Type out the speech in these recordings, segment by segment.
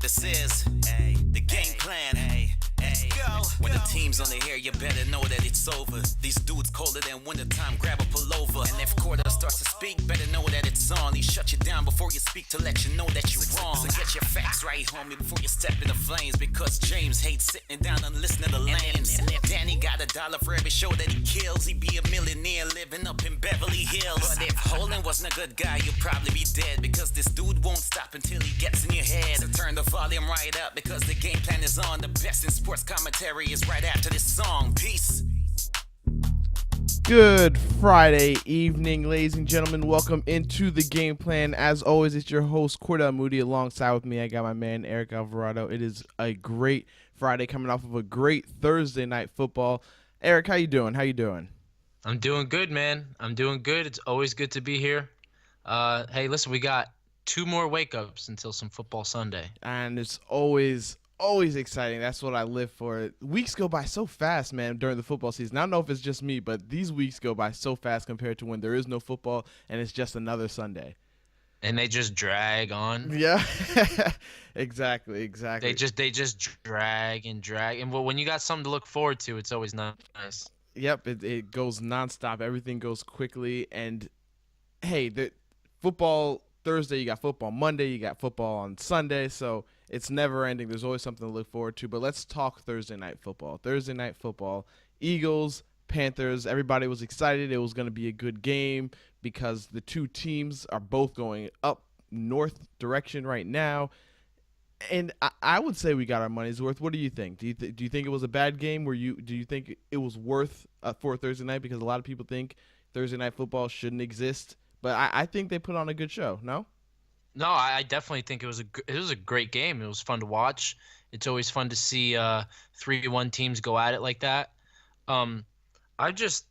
This is the game plan. Let's go. When the team's on the air, you better know that it's over. These dudes colder than wintertime, grab a pullover. And if Cordell starts to speak, better know that it's on. He shut you down before you speak to let you know that you're wrong. So get your facts right, homie, before you step in the flames. Because James hates sitting down and listening to lames. And if Danny got $1 for every show that he kills, he'd be a millionaire living up in Beverly Hills. But if Holden wasn't a good guy, you'd probably be dead. Because this dude won't stop until he gets in your head. So turn the volume right up because the game plan is on. The best in sports commentary is right after this song. Peace. Good Friday evening, ladies and gentlemen. Welcome into the game plan. As always, it's your host, Cordell Moody. Alongside with me, I got my man, Eric Alvarado. It is a great Friday coming off of a great Thursday night football. Eric, how you doing? I'm doing good, man. I'm doing good. It's always good to be here. Hey, listen, we got 2 more wake-ups until some football Sunday. And it's always exciting. That's what I live for. Weeks go by so fast, man, during the football season. I don't know if it's just me, but these weeks go by so fast compared to when there is no football and it's just another Sunday. And they just drag on. Yeah, exactly. They just drag. And when you got something to look forward to, it's always nice. Yep, it goes nonstop. Everything goes quickly. And, hey, the football Thursday, you got football Monday, you got football on Sunday, so it's never ending. There's always something to look forward to. But let's talk Thursday night football. Eagles, Panthers, everybody was excited. It was going to be a good game because the two teams are both going up north direction right now. And I would say we got our money's worth. What do you think? Do you think it was a bad game? Do you think it was worth for Thursday night? Because a lot of people think Thursday night football shouldn't exist. But I think they put on a good show, no? No, I definitely think it was a great game. It was fun to watch. It's always fun to see 3-1 teams go at it like that. I've just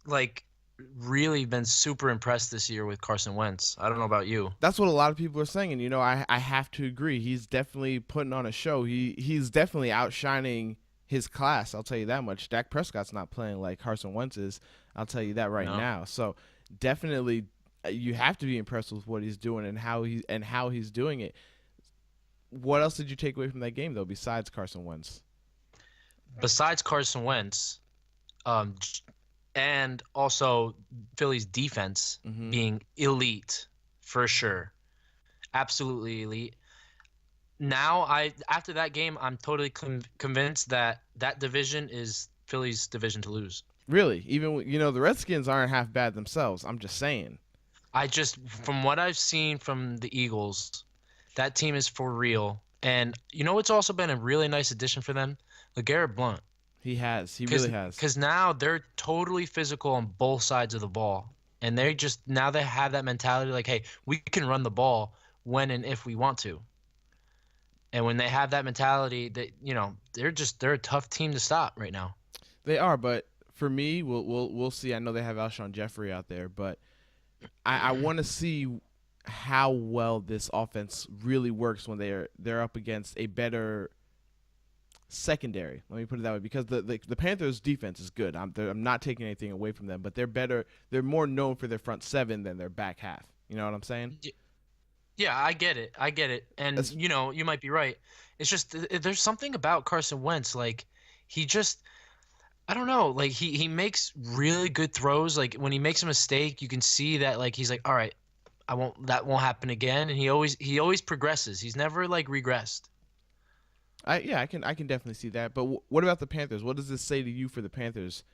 really been super impressed this year with Carson Wentz. I don't know about you. That's what a lot of people are saying, and I have to agree. He's definitely putting on a show. He's definitely outshining his class. I'll tell you that much. Dak Prescott's not playing like Carson Wentz is. I'll tell you that right now. So definitely. You have to be impressed with what he's doing and how he's doing it. What else did you take away from that game, though, besides Carson Wentz? Besides Carson Wentz, and also Philly's defense being elite for sure, absolutely elite. Now, after that game, I'm totally convinced that division is Philly's division to lose. Really? Even the Redskins aren't half bad themselves. I'm just saying. From what I've seen from the Eagles, that team is for real. And it's also been a really nice addition for them? LeGarrette Blount. He really has. Because now they're totally physical on both sides of the ball. And now they have that mentality like, hey, we can run the ball when and if we want to. And when they have that mentality, they're a tough team to stop right now. They are, but for me, we'll see. I know they have Alshon Jeffrey out there, but I want to see how well this offense really works when they're up against a better secondary. Let me put it that way, because the Panthers' defense is good. I'm not taking anything away from them, but they're better. They're more known for their front seven than their back half. You know what I'm saying? Yeah, I get it. And you might be right. It's just there's something about Carson Wentz, like he just. I don't know. Like he makes really good throws. Like when he makes a mistake, you can see that he's like, all right, that won't happen again. And he always progresses. He's never regressed. I can definitely see that. But what about the Panthers? What does this say to you for the Panthers?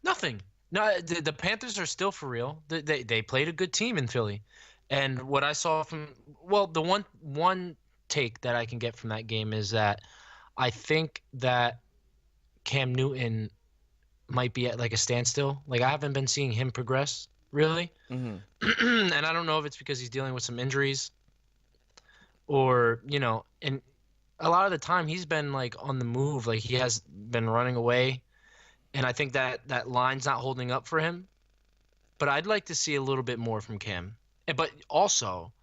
Nothing. No, the Panthers are still for real. They played a good team in Philly, and what I saw the one take that I can get from that game is that I think that Cam Newton might be at a standstill. I haven't been seeing him progress really. And I don't know if it's because he's dealing with some injuries or, and a lot of the time he's been on the move. He has been running away. And I think that line's not holding up for him. But I'd like to see a little bit more from Cam. But also,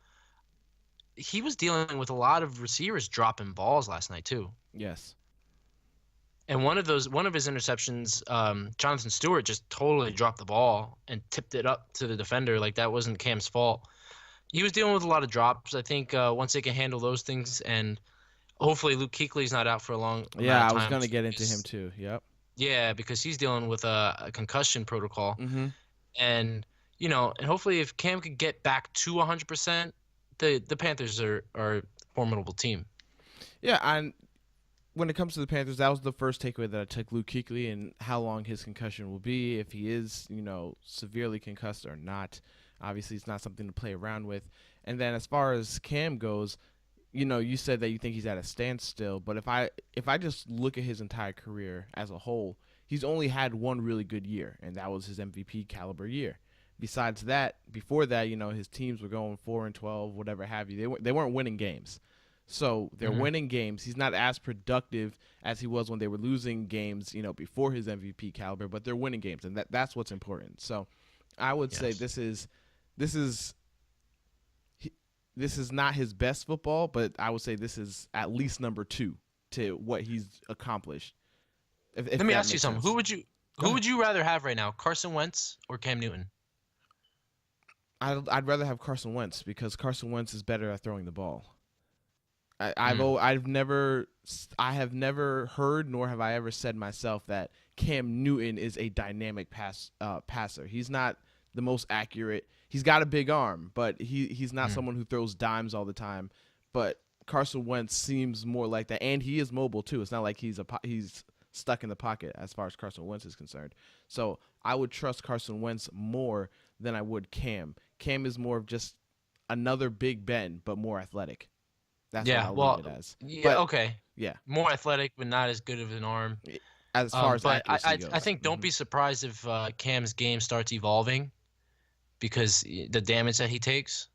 he was dealing with a lot of receivers dropping balls last night too. Yes. And one of his interceptions, Jonathan Stewart just totally dropped the ball and tipped it up to the defender. That wasn't Cam's fault. He was dealing with a lot of drops. I think once they can handle those things, and Hopefully Luke Kuechly's not out for a long amount Yeah, of I was time. gonna get into him too. Yep. Yeah, because he's dealing with a concussion protocol. Mm-hmm. And and hopefully if Cam could get back to 100%, the Panthers are a formidable team. Yeah, and when it comes to the Panthers, that was the first takeaway that I took. Luke Kuechly and how long his concussion will be, if he is, severely concussed or not. Obviously, it's not something to play around with. And then as far as Cam goes, you said that you think he's at a standstill, but if I just look at his entire career as a whole, he's only had one really good year, and that was his MVP caliber year. Besides that, before that, his teams were going 4-12, whatever have you. They weren't winning games. So they're winning games. He's not as productive as he was when they were losing games, before his MVP caliber, but they're winning games, and that's what's important. So I would say this is not his best football, but I would say this is at least number 2 to what he's accomplished. Let me ask you something. Sense. Who would you rather have right now, Carson Wentz or Cam Newton? I'd rather have Carson Wentz because Carson Wentz is better at throwing the ball. I have never heard, nor have I ever said myself, that Cam Newton is a dynamic passer. He's not the most accurate. He's got a big arm, but he's not someone who throws dimes all the time. But Carson Wentz seems more like that, and he is mobile too. It's not like he's stuck in the pocket as far as Carson Wentz is concerned. So I would trust Carson Wentz more than I would Cam. Cam is more of just another Big Ben, but more athletic. That's what I'll leave it as. Yeah, but, okay. Yeah. More athletic, but not as good of an arm. As far as but accuracy goes. I think don't be surprised if Cam's game starts evolving because the damage that he takes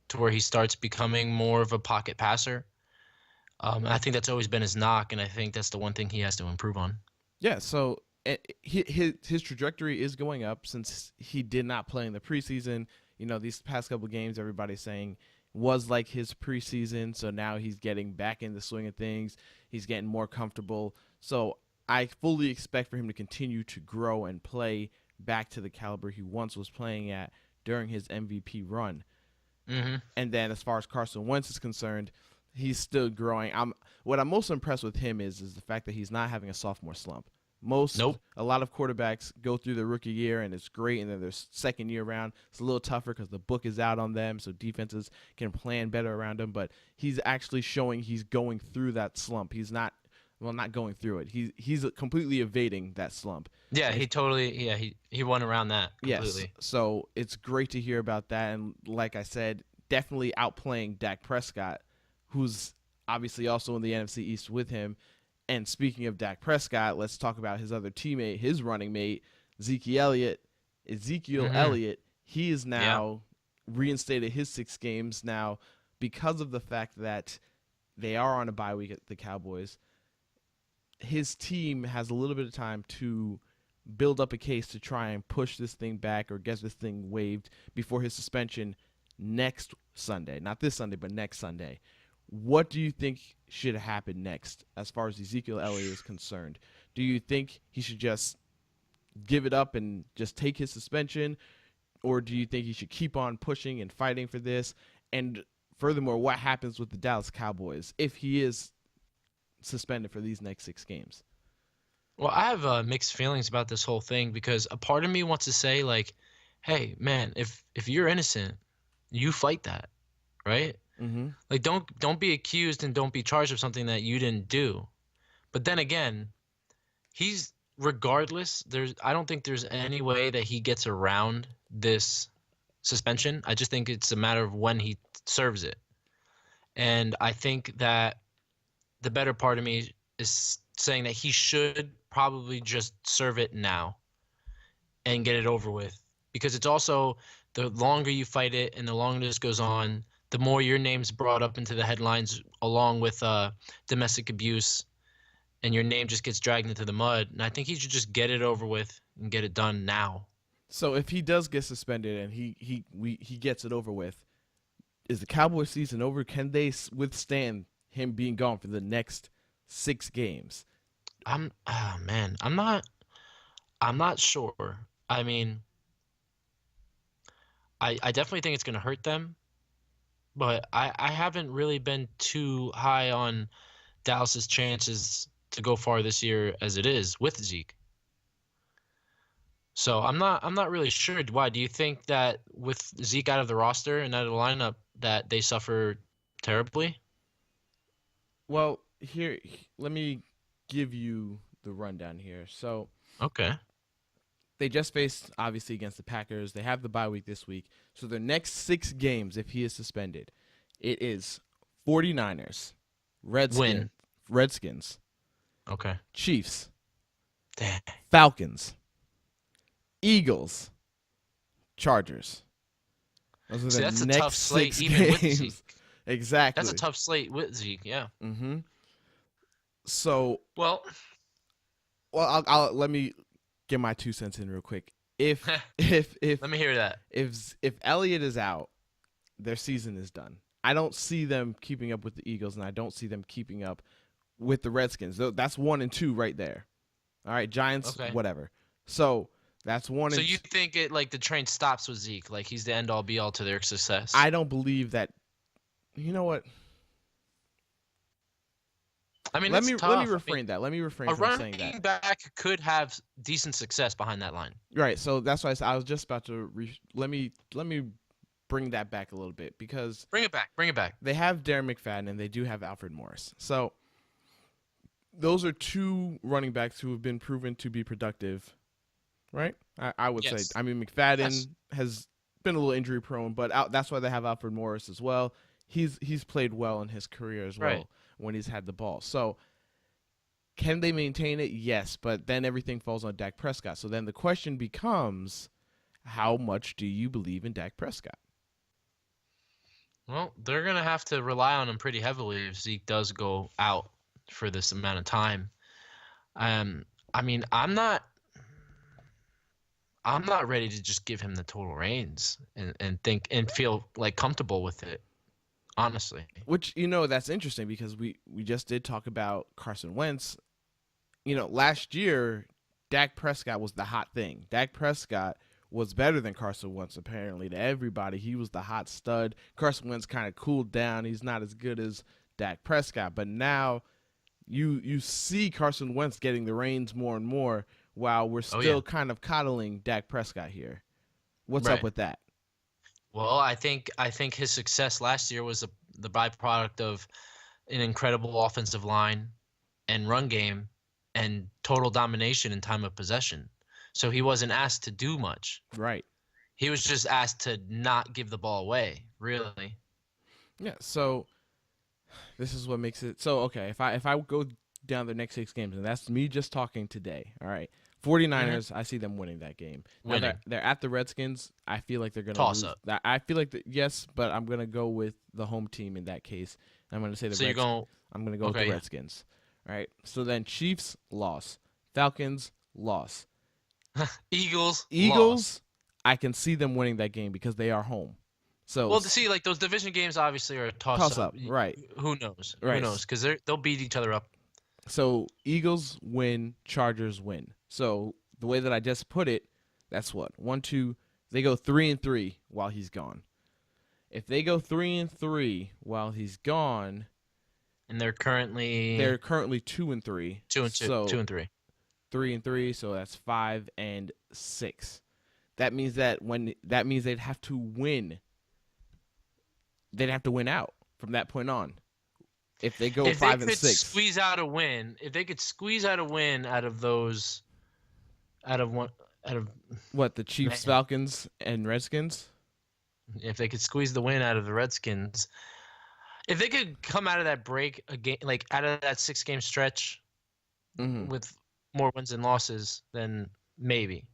to where he starts becoming more of a pocket passer. I think that's always been his knock, and I think that's the one thing he has to improve on. Yeah, so his trajectory is going up since he did not play in the preseason. These past couple of games, everybody's saying was like his preseason, so now he's getting back in the swing of things. He's getting more comfortable. So I fully expect for him to continue to grow and play back to the caliber he once was playing at during his MVP run. Mm-hmm. And then as far as Carson Wentz is concerned, he's still growing. What I'm most impressed with him is the fact that he's not having a sophomore slump. A lot of quarterbacks go through their rookie year and it's great, and then their second year around it's a little tougher because the book is out on them, so defenses can plan better around him. But he's actually showing he's going through that slump. He's not going through it. He's completely evading that slump. Yeah, he went around that completely. Yes, so it's great to hear about that, and like I said, definitely outplaying Dak Prescott, who's obviously also in the NFC East with him. And speaking of Dak Prescott, let's talk about his other teammate, his running mate, Ezekiel Elliott. He is now reinstated his 6 games now because of the fact that they are on a bye week at the Cowboys. His team has a little bit of time to build up a case to try and push this thing back or get this thing waived before his suspension next Sunday. Not this Sunday, but next Sunday. What do you think should happen next as far as Ezekiel Elliott is concerned? Do you think he should just give it up and just take his suspension? Or do you think he should keep on pushing and fighting for this? And furthermore, what happens with the Dallas Cowboys if he is suspended for these next 6 games? Well, I have mixed feelings about this whole thing because a part of me wants to say, like, hey, man, if you're innocent, you fight that, right? Mm-hmm. Like, don't be accused and don't be charged of something that you didn't do. But then again, regardless, I don't think there's any way that he gets around this suspension. I just think it's a matter of when he serves it. And I think that the better part of me is saying that he should probably just serve it now and get it over with. Because it's also, the longer you fight it and the longer this goes on, the more your name's brought up into the headlines along with domestic abuse, and your name just gets dragged into the mud. And I think he should just get it over with and get it done now. So if he does get suspended and he gets it over with, is the Cowboys season over? Can they withstand him being gone for the next 6 games? I'm not sure. I mean, I definitely think it's going to hurt them. But I haven't really been too high on Dallas's chances to go far this year as it is with Zeke. So I'm not really sure. Why do you think that with Zeke out of the roster and out of the lineup that they suffer terribly? Well, here, let me give you the rundown here. So Okay. they just faced, obviously, against the Packers. They have the bye week this week. So their next 6 games, if he is suspended, it is 49ers, Redskins, Okay. Chiefs, Damn. Falcons, Eagles, Chargers. Those are See, the that's a next tough slate 6 even with games. Zeke. Exactly. That's a tough slate with Zeke, yeah. Mm-hmm. So, Well, I'll let me get my 2 cents in real quick. If let me hear that. if Elliott is out, their season is done. I don't see them keeping up with the Eagles, and I don't see them keeping up with the Redskins. That's 1 and 2 right there. All right, Giants, Okay. whatever. So that's 1 So and you think it like the train stops with Zeke, like he's the end all be all to their success? I don't believe that. You know what? I mean, Let it's me tough. refrain that. Let me refrain A from saying that. running back could have decent success behind that line. Right. So that's why I was just about to let me bring that back a little bit, because Bring it back. Bring it back. they have Darren McFadden and they do have Alfred Morris. So those are 2 running backs who have been proven to be productive, right? I would say. Yes. I mean, McFadden Yes. has been a little injury prone, but that's why they have Alfred Morris as well. He's played well in his career as well Right. when he's had the ball. So can they maintain it? Yes, but then everything falls on Dak Prescott. So then the question becomes, how much do you believe in Dak Prescott? Well, they're going to have to rely on him pretty heavily if Zeke does go out for this amount of time. I mean, I'm not ready to just give him the total reins and think and feel like comfortable with it, honestly. Which, that's interesting, because we just did talk about Carson Wentz. Last year, Dak Prescott was the hot thing. Dak Prescott was better than Carson Wentz, apparently, to everybody. He was the hot stud. Carson Wentz kind of cooled down. He's not as good as Dak Prescott. But now you see Carson Wentz getting the reins more and more, while we're still kind of coddling Dak Prescott here. What's up with that? Well, I think his success last year was the byproduct of an incredible offensive line and run game and total domination in time of possession. So he wasn't asked to do much. Right. He was just asked to not give the ball away, really. Yeah, so this is what makes it so okay. If I go down the next 6 games, and that's me just talking today, all right. 49ers, I see them winning that game. Now they're at the Redskins. I feel like they're going to Toss lose. up. I feel like yes, but I'm going to go with the home team in that case. I'm going to say I'm going to go with the Redskins. All right. So then Chiefs loss, Falcons loss, Eagles. Loss. I can see them winning that game because they are home. So well, to see like those division games obviously are a toss up. Right. Who knows? Right. Who knows? Because they'll beat each other up. So Eagles win, Chargers win. So the way that I just put it, that's what 1, 2. They go 3-3 while he's gone. If they go 3-3 while he's gone, and they're currently 2-3. 2-2. So 2-3. 3-3. So that's 5-6. That means they'd have to win. They'd have to win out from that point on. If they go 5-6, if they could squeeze out a win out of those, out of what, the Chiefs, Falcons, and Redskins. If they could squeeze the win out of the Redskins, if they could come out of that break again, like out of that 6-game stretch, with more wins and losses, then maybe.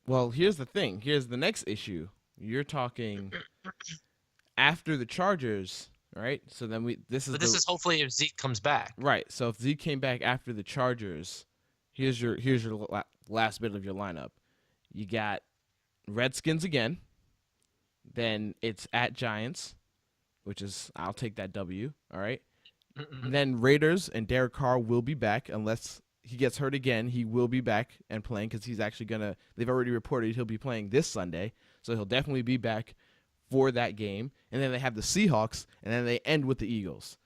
Well, here's the thing. Here's the next issue. You're talking after the Chargers. Right, so then this is hopefully if Zeke comes back. Right, so if Zeke came back after the Chargers, here's your last bit of your lineup. You got Redskins again, then it's at Giants, which is I'll take that W. All right, then Raiders and Derek Carr will be back unless he gets hurt again. He will be back and playing because he's actually gonna. They've already reported he'll be playing this Sunday, so he'll definitely be back for that game. And then they have the Seahawks, and then they end with the Eagles.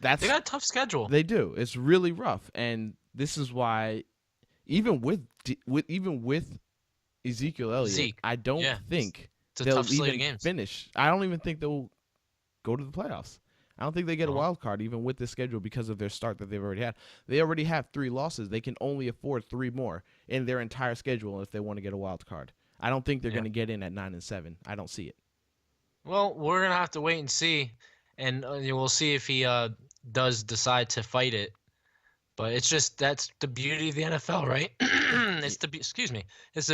They got a tough schedule. They do. It's really rough, and this is why, even with Ezekiel Elliott, Zeke, I don't think it's a they'll tough slate of even games. finish. I don't even think they'll go to the playoffs. I don't think they get a wild card even with this schedule because of their start that they've already had. They already have 3 losses. They can only afford 3 more in their entire schedule if they want to get a wild card. I don't think they're going to get in at 9-7. I don't see it. Well, we're gonna have to wait and see, and we'll see if he does decide to fight it. But it's just that's the beauty of the NFL, right? It's the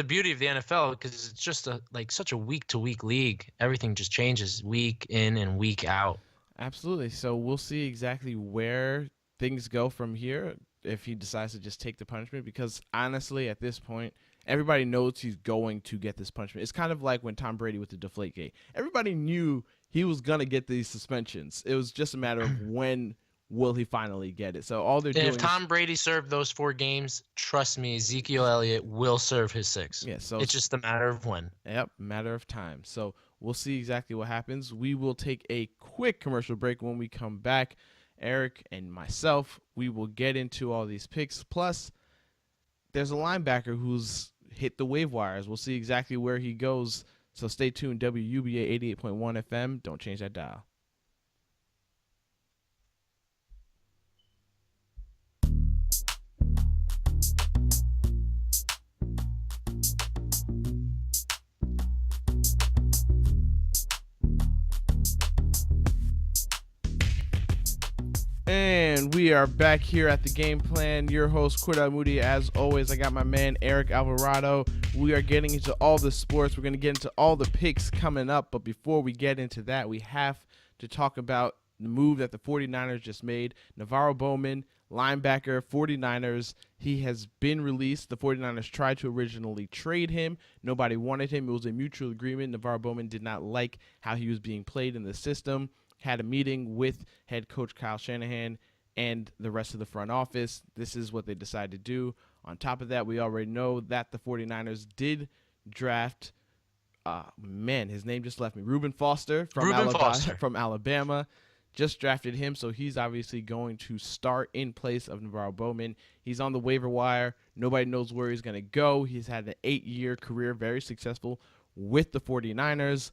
beauty of the NFL because it's just such a week-to-week league. Everything just changes week in and week out. Absolutely. So we'll see exactly where things go from here if he decides to just take the punishment, because honestly, at this point, everybody knows he's going to get this punishment. It's kind of like when Tom Brady with the Deflategate. Everybody knew he was going to get these suspensions. It was just a matter of when will he finally get it. So all they're doing if Tom Brady served those 4 games, trust me, Ezekiel Elliott will serve his 6. Yeah, so it's just a matter of when. Yep, matter of time. So we'll see exactly what happens. We will take a quick commercial break. When we come back, Eric and myself, we will get into all these picks. Plus, there's a linebacker who's hit the wave wires. We'll see exactly where he goes. So stay tuned. WUBA 88.1 FM. Don't change that dial. And we are back here at the Game Plan. Your host, Cordell Moody. As always, I got my man, Eric Alvarado. We are getting into all the sports. We're going to get into all the picks coming up. But before we get into that, we have to talk about the move that the 49ers just made. Navarro Bowman, linebacker, 49ers. He has been released. The 49ers tried to originally trade him. Nobody wanted him. It was a mutual agreement. Navarro Bowman did not like how he was being played in the system. Had a meeting with head coach Kyle Shanahan and the rest of the front office. This is what they decided to do. On top of that, we already know that the 49ers did draft, his name just left me, Reuben Foster from Alabama. Just drafted him, so he's obviously going to start in place of Navarro Bowman. He's on the waiver wire. Nobody knows where he's going to go. He's had an 8-year career, very successful with the 49ers.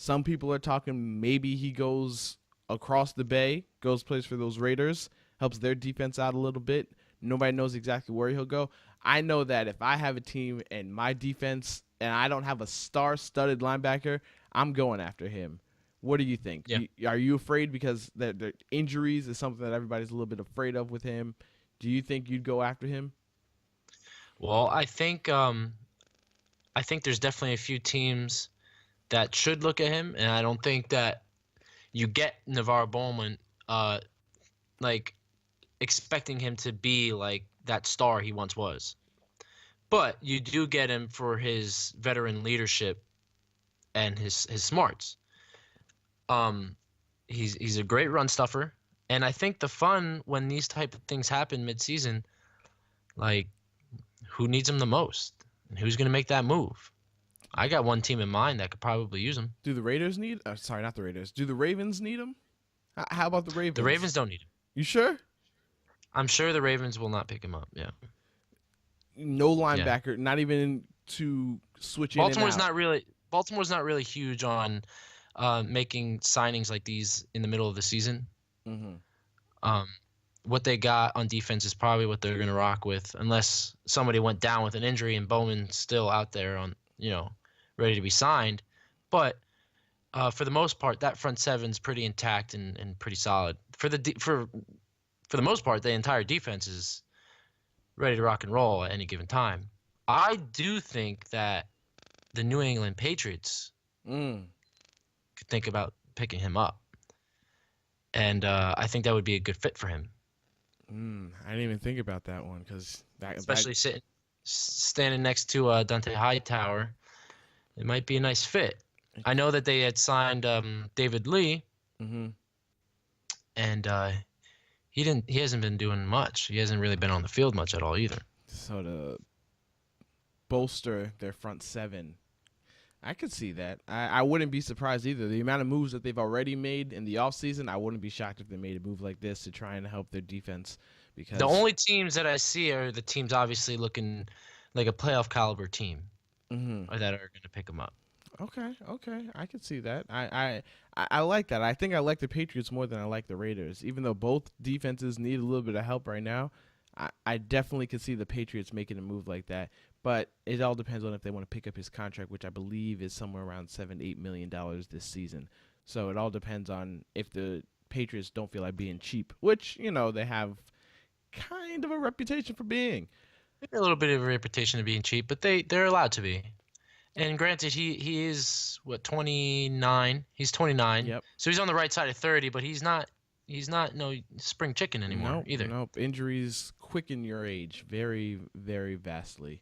Some people are talking maybe he goes across the bay, plays for those Raiders, helps their defense out a little bit. Nobody knows exactly where he'll go. I know that if I have a team and my defense and I don't have a star-studded linebacker, I'm going after him. What do you think? Yeah. Are you afraid because the injuries is something that everybody's a little bit afraid of with him? Do you think you'd go after him? Well, I think there's definitely a few teams that should look at him, and I don't think that you get Navarro Bowman expecting him to be like that star he once was. But you do get him for his veteran leadership and his smarts. He's a great run stuffer, and I think the fun when these type of things happen midseason, who needs him the most and who's going to make that move? I got one team in mind that could probably use him. Do the Raiders need? Sorry, not the Raiders. Do the Ravens need him? How about the Ravens? The Ravens don't need him. You sure? I'm sure the Ravens will not pick him up. Yeah. No linebacker, not even to switch in and out. Baltimore's not really huge on making signings like these in the middle of the season. Mm-hmm. What they got on defense is probably what they're going to rock with, unless somebody went down with an injury and Bowman's still out there on, ready to be signed. But for the most part, that front seven's pretty intact and pretty solid. For the most part, the entire defense is ready to rock and roll at any given time. I do think that the New England Patriots could think about picking him up. And I think that would be a good fit for him. I didn't even think about that one because especially standing next to Dante Hightower, it might be a nice fit. I know that they had signed David Lee, and he hasn't been doing much. He hasn't really been on the field much at all either. So to bolster their front seven, I could see that. I wouldn't be surprised either. The amount of moves that they've already made in the offseason, I wouldn't be shocked if they made a move like this to try and help their defense. Because The only teams that I see are the teams obviously looking like a playoff caliber team, Mhm. or that are going to pick them up. Okay, I could see that. I like that. I think I like the Patriots more than I like the Raiders. Even though both defenses need a little bit of help right now, I definitely could see the Patriots making a move like that. But it all depends on if they want to pick up his contract, which I believe is somewhere around $7-8 million this season. So it all depends on if the Patriots don't feel like being cheap, which they have kind of a reputation for being. Maybe a little bit of a reputation of being cheap, but they're allowed to be. And granted, he is what, 29. He's 29. Yep. So he's on the right side of 30, but he's not no spring chicken anymore Nope, either. Nope. Injuries quicken your age very, very vastly.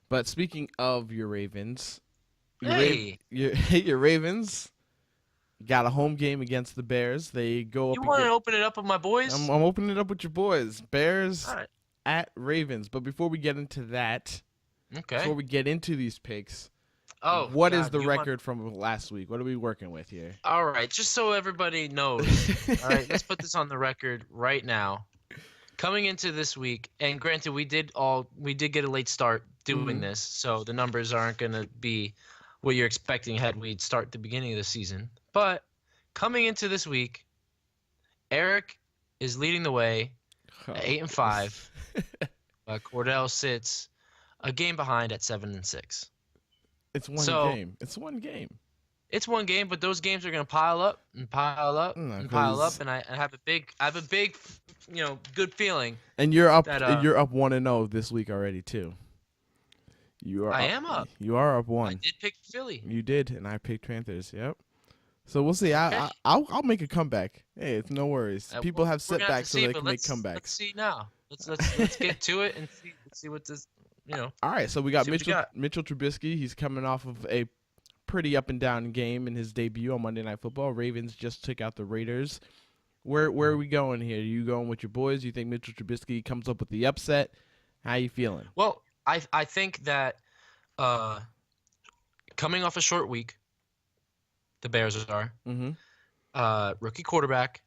But speaking of your Ravens, your Ravens got a home game against the Bears. They go up. You want to open it up with my boys? I'm opening it up with your boys. Bears All right. at Ravens. But before we get into that, Okay. before we get into these picks, Oh, what is God, the you record from last week? What are we working with here? All right, just so everybody knows. All right, let's put this on the record right now. Coming into this week, and granted, we did get a late start doing this, so the numbers aren't going to be what you're expecting had we start the beginning of the season. But coming into this week, Eric is leading the way at 8-5. Cordell sits a game behind at 7-6. It's one game. It's one game. It's one game, but those games are going to pile up and pile up and pile up, and I have a big, good feeling. And you're up. You're up 1-0 this week already too. I am up. You are up 1. I did pick Philly. You did, and I picked Panthers. Yep. So we'll see. I'll make a comeback. Hey, it's no worries. People have setbacks so they can make comebacks. Let's see now. Let's get to it and see what this. All right, so we got Mitchell Trubisky. He's coming off of a pretty up and down game in his debut on Monday Night Football. Ravens just took out the Raiders. Where are we going here? Are you going with your boys? You think Mitchell Trubisky comes up with the upset? How you feeling? Well, I think that coming off a short week, the Bears are rookie quarterback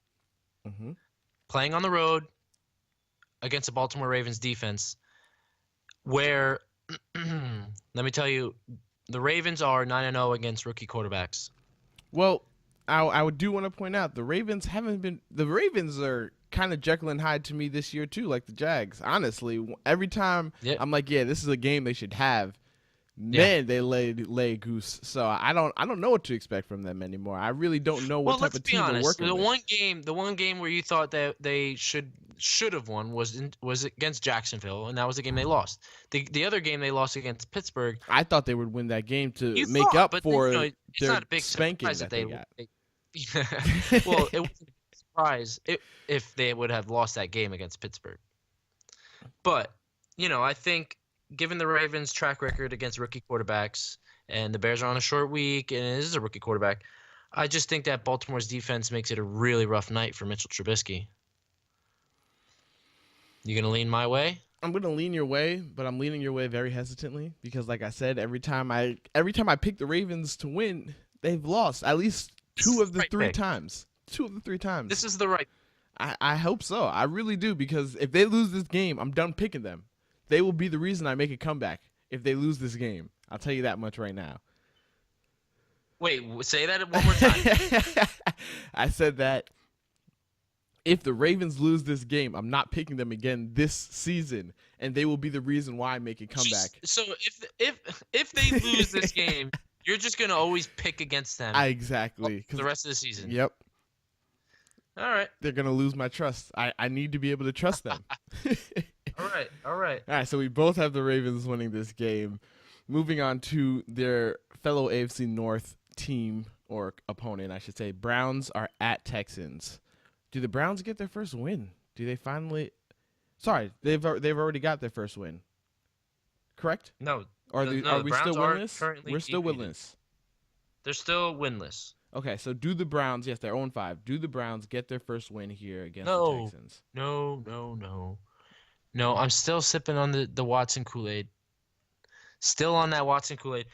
playing on the road against the Baltimore Ravens defense. Where, let me tell you, the Ravens are 9-0 against rookie quarterbacks. Well, I do want to point out the Ravens are kind of Jekyll and Hyde to me this year too, like the Jags. Honestly, every time I'm like, yeah, this is a game they should have. Man, they lay goose. So I don't know what to expect from them anymore. I really don't know what type of team they're working with. The one game where you thought that they should have won was against Jacksonville, and that was the game they lost. The other game they lost against Pittsburgh. I thought they would win that game to make up for it's their not a big spanking surprise that they got. Well, it wasn't a surprise if they would have lost that game against Pittsburgh. But I think, given the Ravens' track record against rookie quarterbacks, and the Bears are on a short week, and it is a rookie quarterback, I just think that Baltimore's defense makes it a really rough night for Mitchell Trubisky. You gonna lean my way? I'm gonna lean your way, but I'm leaning your way very hesitantly because, like I said, every time I pick the Ravens to win, they've lost at least two of the three times. This is the right. I hope so. I really do, because if they lose this game, I'm done picking them. They will be the reason I make a comeback if they lose this game. I'll tell you that much right now. Wait, say that one more time. I said that if the Ravens lose this game, I'm not picking them again this season, and they will be the reason why I make a comeback. So if they lose this game, you're just gonna always pick against them. Exactly. The rest of the season. Yep. All right. They're gonna lose my trust. I need to be able to trust them. All right. All right, so we both have the Ravens winning this game. Moving on to their fellow AFC North team, or opponent, I should say. Browns are at Texans. Do the Browns get their first win? Do they finally? Sorry, they've already got their first win. Correct? No. Are we still winless? We're still winless. They're still winless. Okay, so do the Browns? Yes, they're 0-5. Do the Browns get their first win here against the Texans? No, I'm still sipping on the Watson Kool-Aid. Still on that Watson Kool-Aid.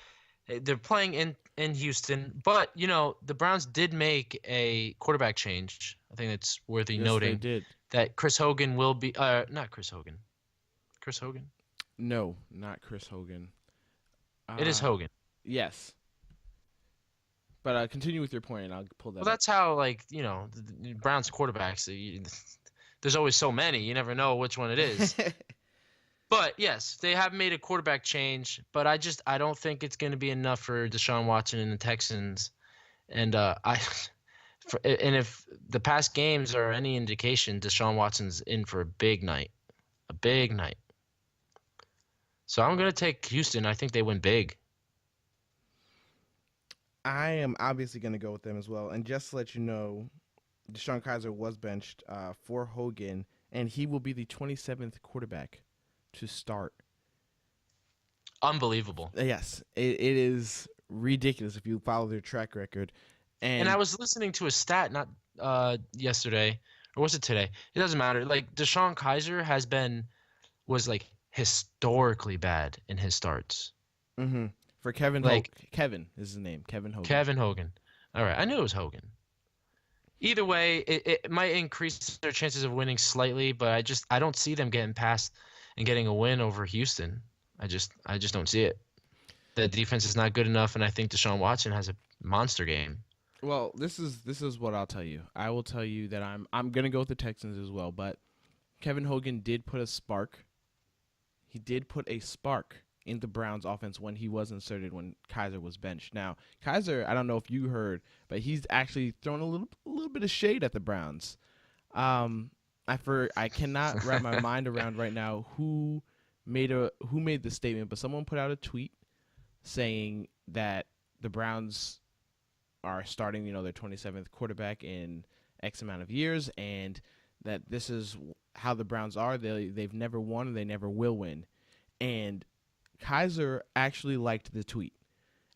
They're playing in Houston, but the Browns did make a quarterback change. I think it's worthy Yes, they noting did. that Chris Hogan will be not Chris Hogan. Chris Hogan? No, not Chris Hogan. It is Uh, Hogan. yes. But continue with your point, and I'll pull that Well, up. that's how the Browns quarterbacks. There's always so many. You never know which one it is. But yes, they have made a quarterback change, but I don't think it's going to be enough for Deshaun Watson and the Texans. And and if the past games are any indication, Deshaun Watson's in for a big night. So I'm going to take Houston. I think they win big. I am obviously going to go with them as well. And just to let you know, Deshaun Kaiser was benched for Hogan, and he will be the 27th quarterback to start. Unbelievable. Yes, it is ridiculous if you follow their track record. And I was listening to a stat not yesterday, or was it today? It doesn't matter. Like Deshaun Kaiser was like historically bad in his starts. Mm-hmm. For Kevin Kevin is his name. Kevin Hogan. Kevin Hogan. All right, I knew it was Hogan. Either way, it might increase their chances of winning slightly, but I don't see them getting past and getting a win over Houston. I just don't see it. The defense is not good enough, and I think Deshaun Watson has a monster game. Well, this is what I'll tell you. I will tell you that I'm gonna go with the Texans as well, but Kevin Hogan did put a spark. He did put a spark in the Browns offense when he was inserted when Kaiser was benched. Now, Kaiser, I don't know if you heard, but he's actually thrown a little bit of shade at the Browns. I cannot wrap my mind around right now who made the statement, but someone put out a tweet saying that the Browns are starting, their 27th quarterback in X amount of years, and that this is how the Browns are. They've never won and they never will win. And Kaiser actually liked the tweet.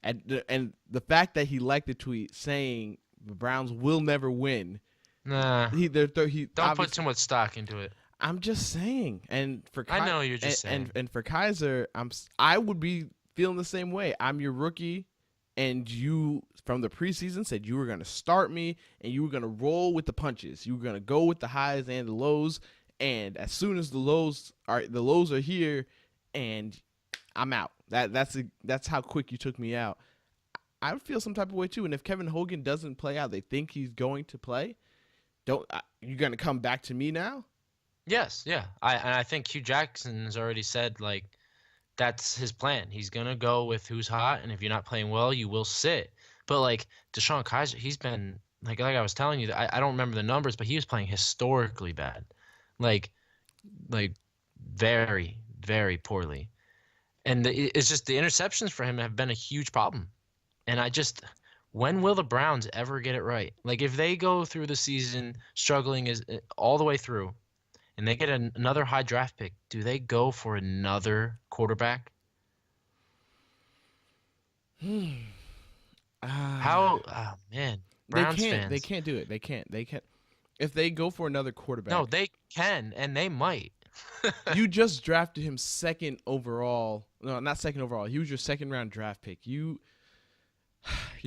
And the fact that he liked the tweet saying the Browns will never win. Nah. Don't put too much stock into it. I'm just saying. And for I know you're just saying. And for Kaiser, I would be feeling the same way. I'm your rookie, and you from the preseason said you were going to start me and you were going to roll with the punches. You were going to go with the highs and the lows, and as soon as the lows are here and I'm out. That's how quick you took me out. I would feel some type of way too. And if Kevin Hogan doesn't play out, they think he's going to play. You're going to come back to me now? Yes, yeah. I think Hugh Jackson has already said like that's his plan. He's gonna go with who's hot, and if you're not playing well, you will sit. But like Deshaun Kaiser, he's been like I was telling you, I don't remember the numbers, but he was playing historically bad, like very very poorly, and it's just the interceptions for him have been a huge problem. And when will the Browns ever get it right? Like if they go through the season struggling all the way through, and they get another high draft pick, do they go for another quarterback? How? Oh, man. Browns fans. They can't do it. They can't. If they go for another quarterback. No, they can, and they might. You just drafted him second overall. No, not second overall. He was your second round draft pick. You're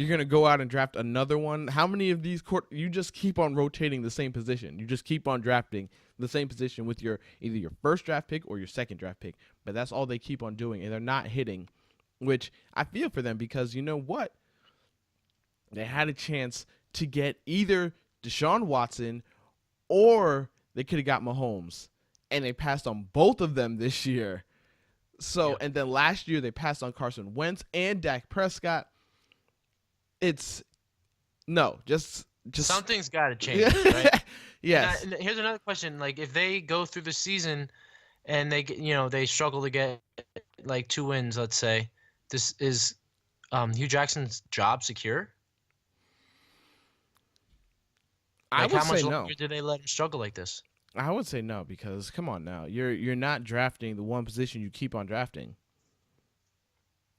going to go out and draft another one? How many of these you just keep on rotating the same position. You just keep on drafting the same position with either your first draft pick or your second draft pick. But that's all they keep on doing, and they're not hitting, which I feel for them because you know what? They had a chance to get either Deshaun Watson or they could have got Mahomes, and they passed on both of them this year. So, Yep. And then last year they passed on Carson Wentz and Dak Prescott. Just Something's got to change, right? Yes. And here's another question: like, if they go through the season and they struggle to get like 2 wins, let's say, this is Hugh Jackson's job secure? I Like, would how much say no. longer do they let him struggle like this? I would say no because come on now, you're not drafting the one position you keep on drafting.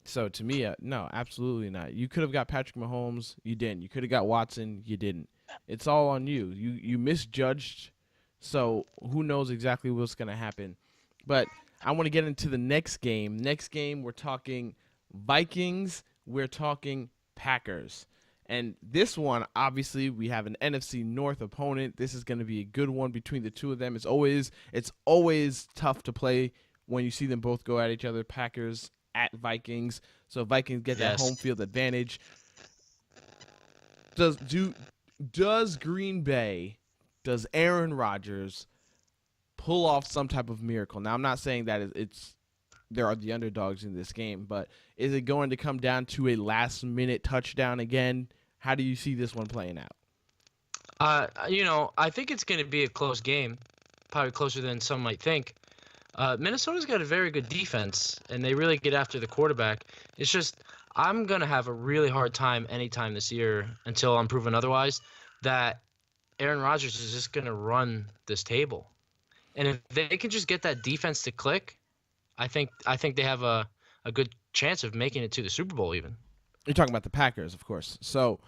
So to me, no, absolutely not. You could have got Patrick Mahomes, you didn't. You could have got Watson, you didn't. It's all on you. You misjudged. So who knows exactly what's going to happen. But I want to get into the next game. Next game, we're talking Vikings we're talking Packers. And this one, obviously, we have an NFC North opponent. This is going to be a good one between the two of them. It's always tough to play when you see them both go at each other. Packers at Vikings, so Vikings get that home field advantage. Does Green Bay, does Aaron Rodgers pull off some type of miracle? Now, I'm not saying that there are the underdogs in this game, but is it going to come down to a last-minute touchdown again? How do you see this one playing out? I think it's going to be a close game, probably closer than some might think. Minnesota's got a very good defense, and they really get after the quarterback. It's just I'm going to have a really hard time anytime this year, until I'm proven otherwise, that Aaron Rodgers is just going to run this table. And if they can just get that defense to click, I think they have a good chance of making it to the Super Bowl even. You're talking about the Packers, of course. So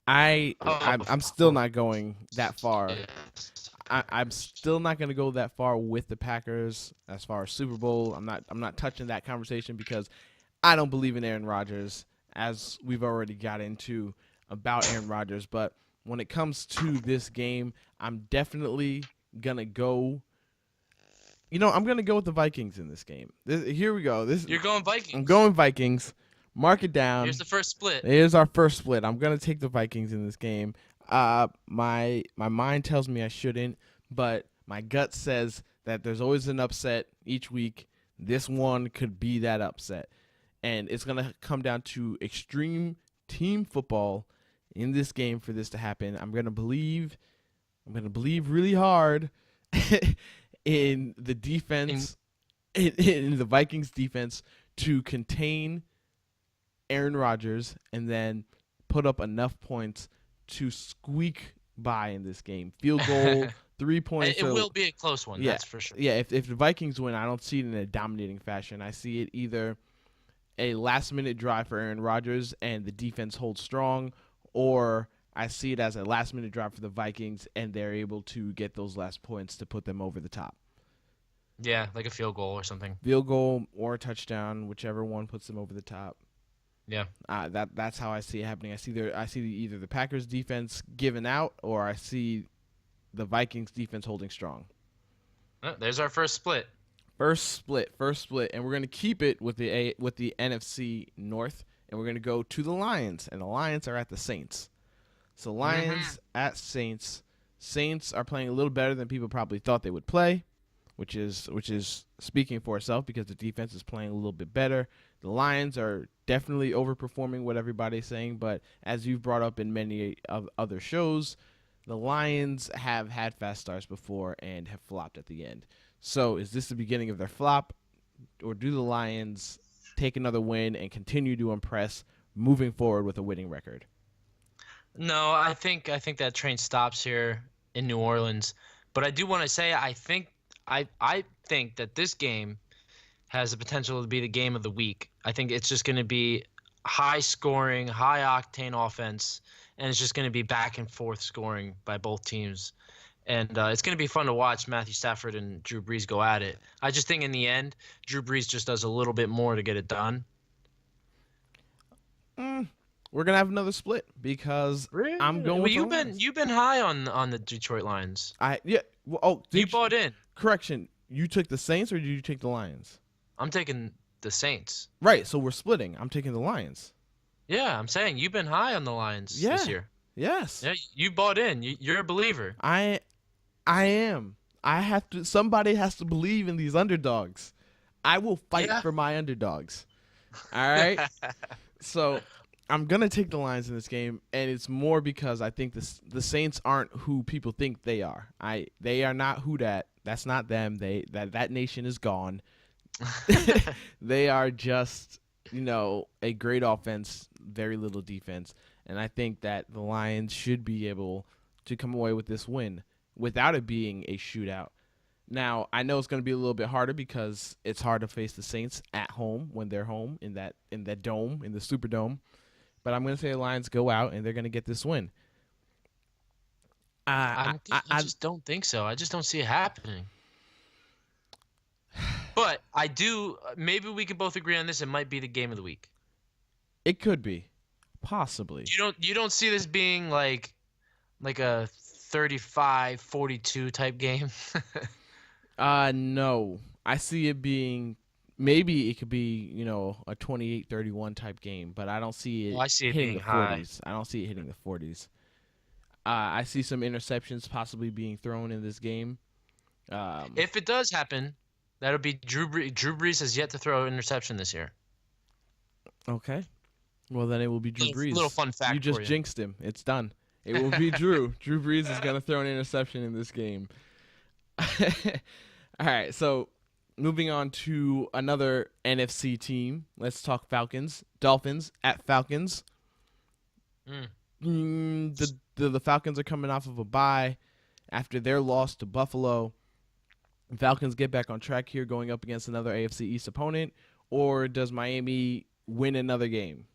I'm still not going that far. I'm still not going to go that far with the Packers as far as Super Bowl. I'm not touching that conversation because I don't believe in Aaron Rodgers, as we've already got into about Aaron Rodgers. But when it comes to this game, I'm definitely going to go. I'm going to go with the Vikings in this game. Here we go. You're going Vikings. I'm going Vikings. Mark it down. Here's the first split. Here's our first split. I'm going to take the Vikings in this game. My mind tells me I shouldn't, but my gut says that there's always an upset each week. This one could be that upset. And it's going to come down to extreme team football in this game for this to happen. I'm going to believe really hard in the defense, in the Vikings defense, to contain Aaron Rodgers and then put up enough points to squeak by in this game. Field goal, 3 points. It will be a close one, that's for sure. Yeah, if the Vikings win, I don't see it in a dominating fashion. I see it either a last-minute drive for Aaron Rodgers and the defense holds strong, or I see it as a last-minute drive for the Vikings and they're able to get those last points to put them over the top. Yeah, like a field goal or something. Field goal or a touchdown, whichever one puts them over the top. Yeah. That's how I see it happening. I see either the Packers defense giving out, or I see the Vikings defense holding strong. There's our first split. First split, and we're gonna keep it with the NFC North, and we're gonna go to the Lions, and the Lions are at the Saints. So Lions at Saints. Saints are playing a little better than people probably thought they would play, which is speaking for itself because the defense is playing a little bit better. The Lions are definitely overperforming what everybody's saying, but as you've brought up in many of other shows, the Lions have had fast starts before and have flopped at the end. So is this the beginning of their flop, or do the Lions take another win and continue to impress moving forward with a winning record? No, I think that train stops here in New Orleans. But I do want to say I think that this game has the potential to be the game of the week. I think it's just going to be high scoring, high octane offense, and it's just going to be back and forth scoring by both teams. And it's going to be fun to watch Matthew Stafford and Drew Brees go at it. I just think in the end, Drew Brees just does a little bit more to get it done. We're gonna have another split because really? I'm going. Well, with you've been high on the Detroit Lions. You bought in. Correction. You took the Saints or did you take the Lions? I'm taking the Saints. Right. So we're splitting. I'm taking the Lions. Yeah, I'm saying you've been high on the Lions this year. Yes. Yeah, you bought in. You're a believer. I am. I have to. Somebody has to believe in these underdogs. I will fight for my underdogs. All right. So I'm gonna take the Lions in this game, and it's more because I think the Saints aren't who people think they are. They are not who that. That's not them. That nation is gone. They are just a great offense, very little defense, and I think that the Lions should be able to come away with this win without it being a shootout. Now, I know it's going to be a little bit harder because it's hard to face the Saints at home when they're home in that dome, in the Superdome. But I'm going to say the Lions go out and they're going to get this win. I just don't think so. I just don't see it happening. But I do. Maybe we can both agree on this. It might be the game of the week. It could be, possibly. You don't see this being like a 35-42 type game. No. I see it being maybe it could be, a 28-31 type game, but I don't see it I see it hitting being the high. 40s. I don't see it hitting the 40s. I see some interceptions possibly being thrown in this game. If it does happen, that'll be Drew Brees. Drew Brees has yet to throw an interception this year. Okay. Well, then it will be Drew Brees. Little fun fact You just for you. jinxed him. It's done. It will be Drew. Drew Brees is going to throw an interception in this game. All right, so moving on to another NFC team. Let's talk Falcons. Dolphins at Falcons. The Falcons are coming off of a bye after their loss to Buffalo. Falcons get back on track here going up against another AFC East opponent, or does Miami win another game?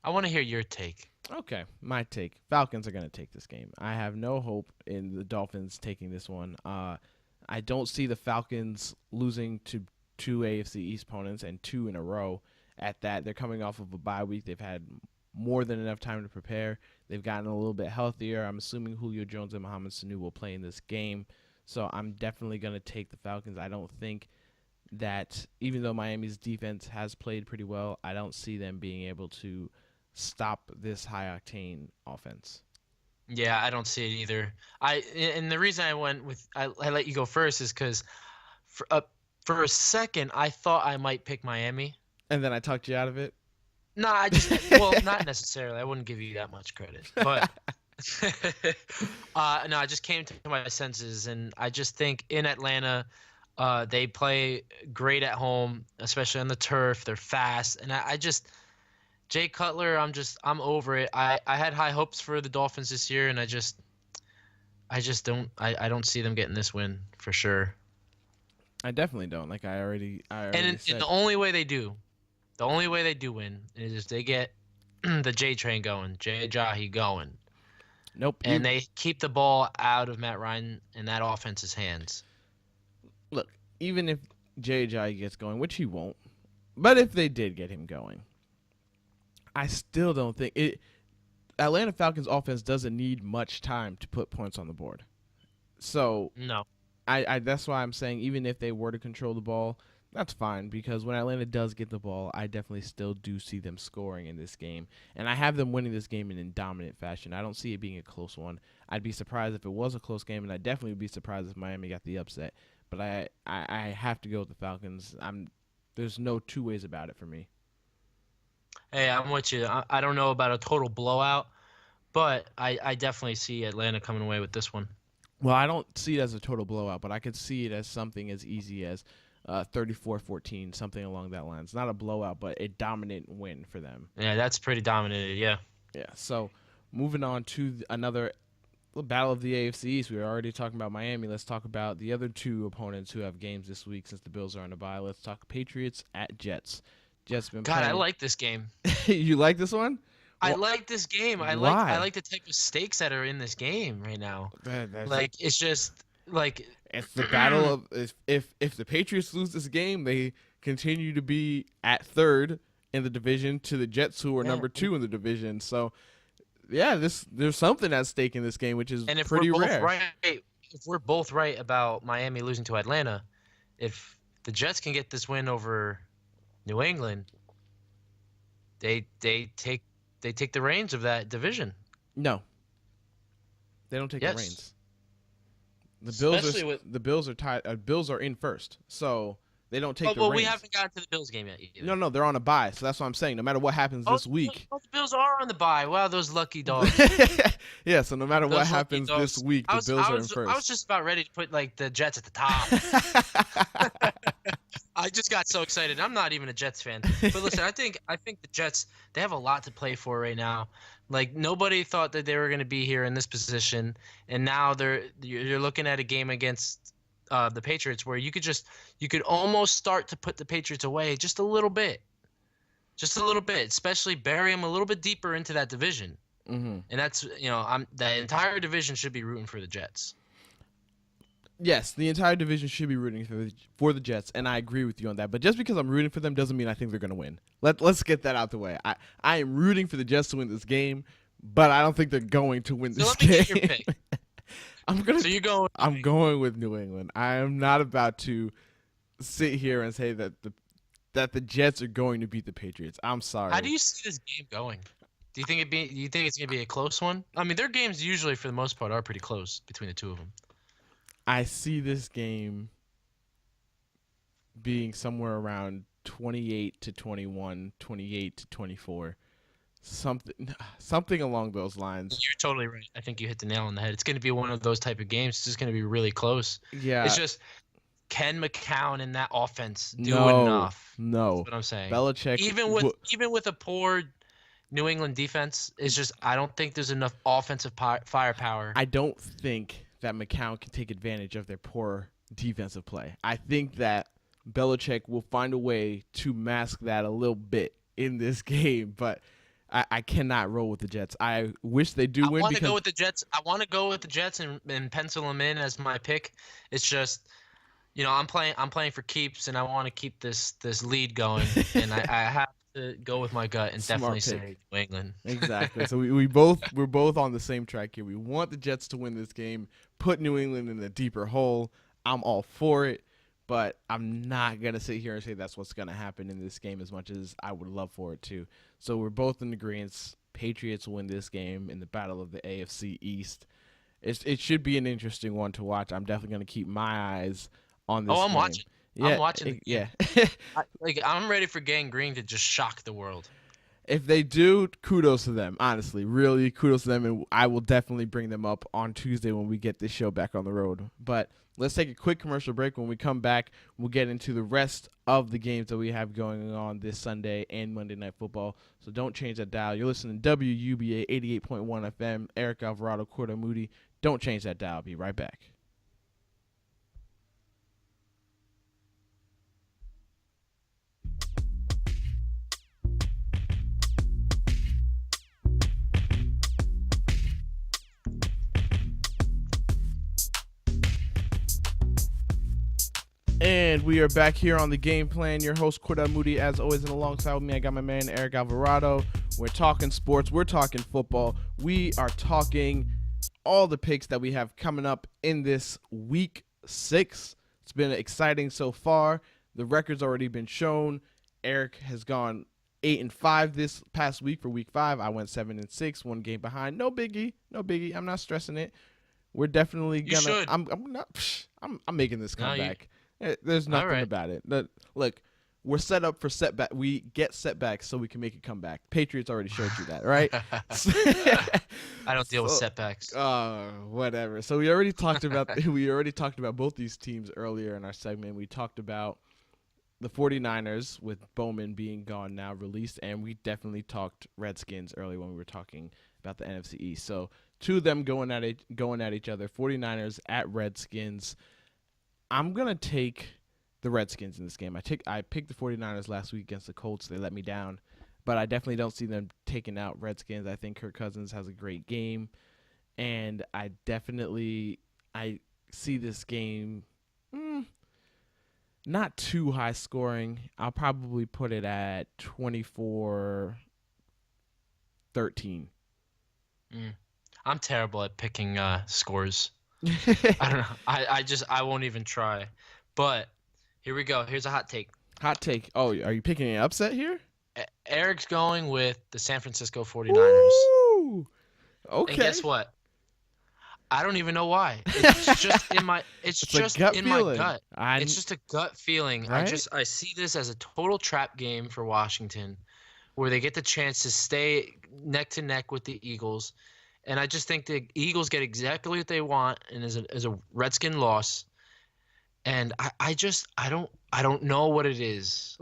I want to hear your take. Okay, my take. Falcons are going to take this game. I have no hope in the Dolphins taking this one. I don't see the Falcons losing to two AFC East opponents and two in a row. At that, they're coming off of a bye week. They've had more than enough time to prepare. They've gotten a little bit healthier. I'm assuming Julio Jones and Mohamed Sanu will play in this game. So I'm definitely going to take the Falcons. I don't think that, even though Miami's defense has played pretty well, I don't see them being able to stop this high-octane offense. Yeah, I don't see it either. And the reason I went with I let you go first is because for a second I thought I might pick Miami. And then I talked you out of it? No, not necessarily. I wouldn't give you that much credit, but no, I just came to my senses, and I just think in Atlanta, they play great at home, especially on the turf. They're fast, and I just Jay Cutler, I'm over it. I had high hopes for the Dolphins this year, and I don't see them getting this win for sure. I definitely don't. Like I already And said. the only way they do win is if they get the J train going, Jay Ajayi going. Nope. And they keep the ball out of Matt Ryan and that offense's hands. Look, even if Jay Ajayi gets going, which he won't, but if they did get him going, I still don't think it. Atlanta Falcons offense doesn't need much time to put points on the board. So No. I that's why I'm saying even if they were to control the ball, that's fine, because when Atlanta does get the ball, I definitely still do see them scoring in this game. And I have them winning this game in dominant fashion. I don't see it being a close one. I'd be surprised if it was a close game, and I'd definitely be surprised if Miami got the upset. But I have to go with the Falcons. There's no two ways about it for me. Hey, I'm with you. I don't know about a total blowout, but I definitely see Atlanta coming away with this one. Well, I don't see it as a total blowout, but I could see it as something as easy as 34-14, something along that line. It's not a blowout, but a dominant win for them. Yeah, that's pretty dominated, yeah. Yeah, so moving on to another battle of the AFC East. We were already talking about Miami. Let's talk about the other two opponents who have games this week since the Bills are on a bye. Let's talk Patriots at Jets. Jets been God, playing. I like this game. You like this one? I like this game. I why? like the type of stakes that are in this game right now. That's- Like it's just like It's the battle of if the Patriots lose this game, they continue to be at third in the division to the Jets, who are number 2 in the division. So, yeah, there's something at stake in this game, which is and if pretty we're both rare. right, if we're both right about Miami losing to Atlanta, if the Jets can get this win over New England, they take the reins of that division. No, they don't take the Yes. reins. Especially The Bills are tied. Bills are in first, so they don't take the well, reins. we haven't gotten to the Bills game yet either. No, they're on a bye, so that's what I'm saying. No matter what happens this week. Oh, the Bills are on the bye. Wow, those lucky dogs. Yeah, so no matter what Those lucky happens dogs. this week, the Bills are in first. I was just about ready to put like the Jets at the top. I just got so excited. I'm not even a Jets fan. But listen, I think the Jets, they have a lot to play for right now. Like nobody thought that they were going to be here in this position, and now you're looking at a game against the Patriots where you could almost start to put the Patriots away just a little bit. Just a little bit, especially bury them a little bit deeper into that division. Mm-hmm. And that's, the entire division should be rooting for the Jets. Yes, the entire division should be rooting for the Jets, and I agree with you on that. But just because I'm rooting for them doesn't mean I think they're going to win. Let's get that out the way. I am rooting for the Jets to win this game, but I don't think they're going to win this game. Let me get your pick. So you're going. I'm going with New England. I am not about to sit here and say that the Jets are going to beat the Patriots. I'm sorry. How do you see this game going? Do you think it's going to be a close one? I mean, their games usually, for the most part, are pretty close between the two of them. I see this game being somewhere around 28-21, 28-24, something along those lines. You're totally right. I think you hit the nail on the head. It's going to be one of those type of games. It's just going to be really close. Yeah. It's just, can McCown and that offense do enough? No. That's what I'm saying. Belichick, even with a poor New England defense, it's just, I don't think there's enough offensive firepower. I don't think that McCown can take advantage of their poor defensive play. I think that Belichick will find a way to mask that a little bit in this game, but I cannot roll with the Jets. I wish they do win. I want to go with the Jets. I want to go with the Jets and pencil them in as my pick. It's just, I'm playing for keeps, and I want to keep this lead going, and I have to go with my gut and definitely say New England. Exactly. So we're both on the same track here. We want the Jets to win this game, put New England in a deeper hole. I'm all for it, but I'm not gonna sit here and say that's what's gonna happen in this game as much as I would love for it to. So we're both in agreement. Patriots win this game in the battle of the AFC East. It should be an interesting one to watch. I'm definitely gonna keep my eyes on this. I'm watching. Yeah, I'm watching. Yeah. I'm ready for Gang Green to just shock the world. If they do, kudos to them. Honestly, really kudos to them, and I will definitely bring them up on Tuesday when we get this show back on the road. But let's take a quick commercial break. When we come back, we'll get into the rest of the games that we have going on this Sunday and Monday Night Football. So don't change that dial. You're listening to WUBA 88.1 FM. Eric Alvarado, Cordell Moody. Don't change that dial. I'll be right back. And we are back here on the Game Plan. Your host, Cordell Moody, as always, and alongside with me, I got my man, Eric Alvarado. We're talking sports. We're talking football. We are talking all the picks that we have coming up in this Week 6. It's been exciting so far. The record's already been shown. Eric has gone 8-5 this past week for Week 5. I went 7-6, one game behind. No biggie. I'm not stressing it. We're definitely gonna. You should. I'm making this comeback. There's nothing about it. Look, we're set up for setback. We get setbacks so we can make a comeback. Patriots already showed you that, right? I don't deal with setbacks. Whatever. So we already talked about both these teams earlier in our segment. We talked about the 49ers with Bowman being gone now, released, and we definitely talked Redskins earlier when we were talking about the NFC East. So two of them going at each other. 49ers at Redskins. I'm going to take the Redskins in this game. I picked the 49ers last week against the Colts. They let me down. But I definitely don't see them taking out Redskins. I think Kirk Cousins has a great game. And I see this game not too high scoring. I'll probably put it at 24-13. I'm terrible at picking scores. I don't know. I won't even try. But here we go. Here's a hot take. Hot take. Oh, are you picking an upset here? Eric's going with the San Francisco 49ers. Ooh, okay. And guess what? I don't even know why. It's just in my It's just in my gut. It's just a gut feeling. Right? I see this as a total trap game for Washington where they get the chance to stay neck to neck with the Eagles. And I just think the Eagles get exactly what they want, and as a Redskin loss, and I don't know what it is.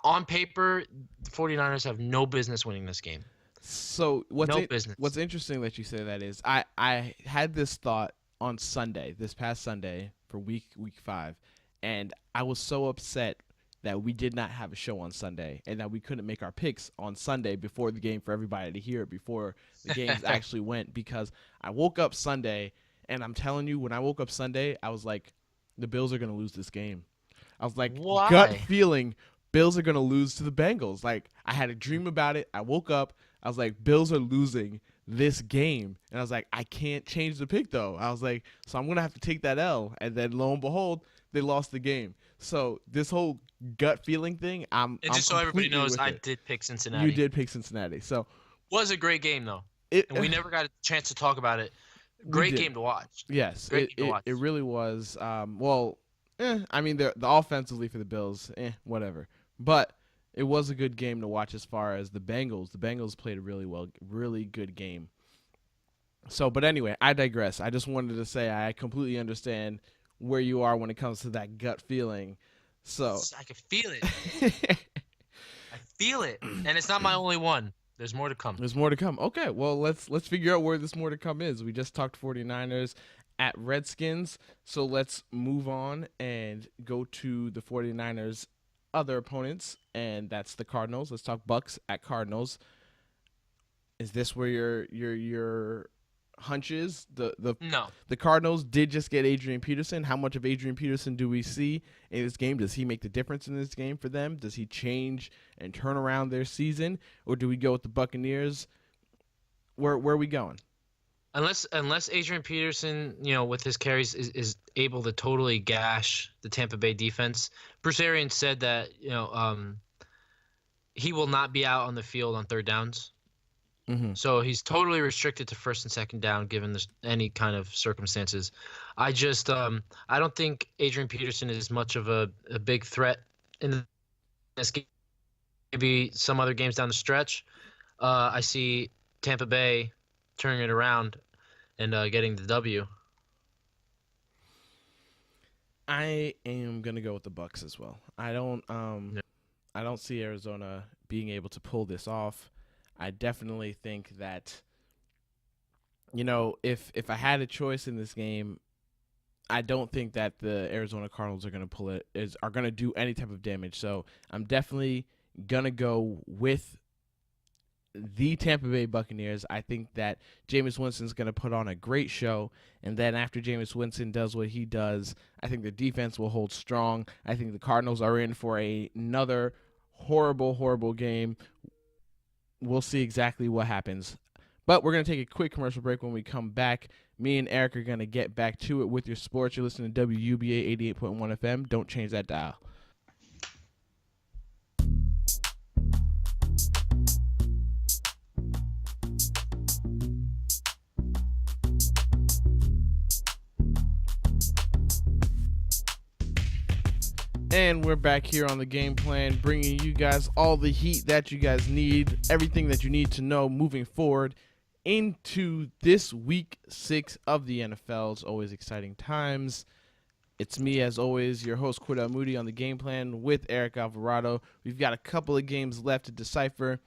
On paper, the 49ers have no business winning this game. So what's interesting that you say that is I had this thought on Sunday, this past Sunday for week 5, and I was so upset that we did not have a show on Sunday and that we couldn't make our picks on Sunday before the game for everybody to hear it before the games actually went, because I woke up Sunday And I'm telling you, when I woke up Sunday, I was like, the Bills are going to lose this game. I was like, Why? gut feeling, Bills are going to lose to the Bengals. Like, I had a dream about it. I woke up. I was like, Bills are losing this game. And I was like, I can't change the pick, though. I was like, so I'm going to have to take that L. And then, lo and behold, they lost the game. So this whole gut feeling thing, And just so everybody knows, I did pick Cincinnati. You did pick Cincinnati. So was a great game, though. And we never got a chance to talk about it. Great game to watch. Yes, Great game to watch. It really was. I mean, the offensively for the Bills, whatever. But it was a good game to watch as far as the Bengals. The Bengals played a really good game. So, but anyway, I digress. I just wanted to say I completely understand where you are when it comes to that gut feeling. So I can feel it. I feel it, and it's not my only one. There's more to come. There's more to come. Okay, well, let's figure out where this more to come is. We just talked 49ers at Redskins, so let's move on and go to the 49ers' other opponents, and that's the Cardinals. Let's talk Bucks at Cardinals. Is this where your hunch is? No. The Cardinals did just get Adrian Peterson. How much of Adrian Peterson do we see in this game? Does he make the difference in this game for them? Does he change and turn around their season? Or do we go with the Buccaneers? Where are we going? Unless Adrian Peterson, with his carries is able to totally gash the Tampa Bay defense. Bruce Arians said that, he will not be out on the field on third downs. Mm-hmm. So he's totally restricted to first and second down given any kind of circumstances. I just I don't think Adrian Peterson is much of a big threat in this game. Maybe some other games down the stretch. I see Tampa Bay turning it around and getting the W. I am gonna go with the Bucks as well. I don't see Arizona being able to pull this off. I definitely think that, if I had a choice in this game, I don't think that the Arizona Cardinals are going to are going to do any type of damage. So I'm definitely going to go with the Tampa Bay Buccaneers. I think that Jameis Winston's going to put on a great show. And then after Jameis Winston does what he does, I think the defense will hold strong. I think the Cardinals are in for another horrible, horrible game. We'll see exactly what happens. But we're going to take a quick commercial break. When we come back, me and Eric are going to get back to it with your sports. You're listening to WUBA 88.1 FM. Don't change that dial. And we're back here on the Game Plan, bringing you guys all the heat that you guys need, everything that you need to know moving forward into this week 6 of the NFL. It's always exciting times. It's me, as always, your host, Cordell Moody, on the Game Plan with Eric Alvarado. We've got a couple of games left to decipher.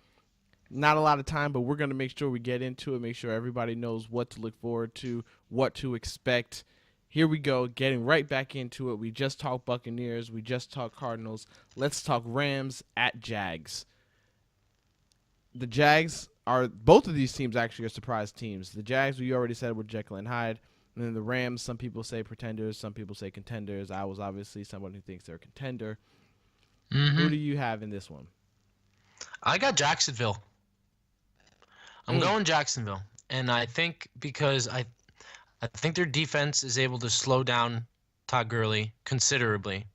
Not a lot of time, but we're going to make sure we get into it, make sure everybody knows what to look forward to, what to expect. Here we go, getting right back into it. We just talked Buccaneers. We just talked Cardinals. Let's talk Rams at Jags. The Jags both of these teams actually are surprise teams. The Jags, we already said, were Jekyll and Hyde. And then the Rams, some people say pretenders, some people say contenders. I was obviously someone who thinks they're a contender. Mm-hmm. Who do you have in this one? I got Jacksonville. I'm going Jacksonville. And I think because I think their defense is able to slow down Todd Gurley considerably.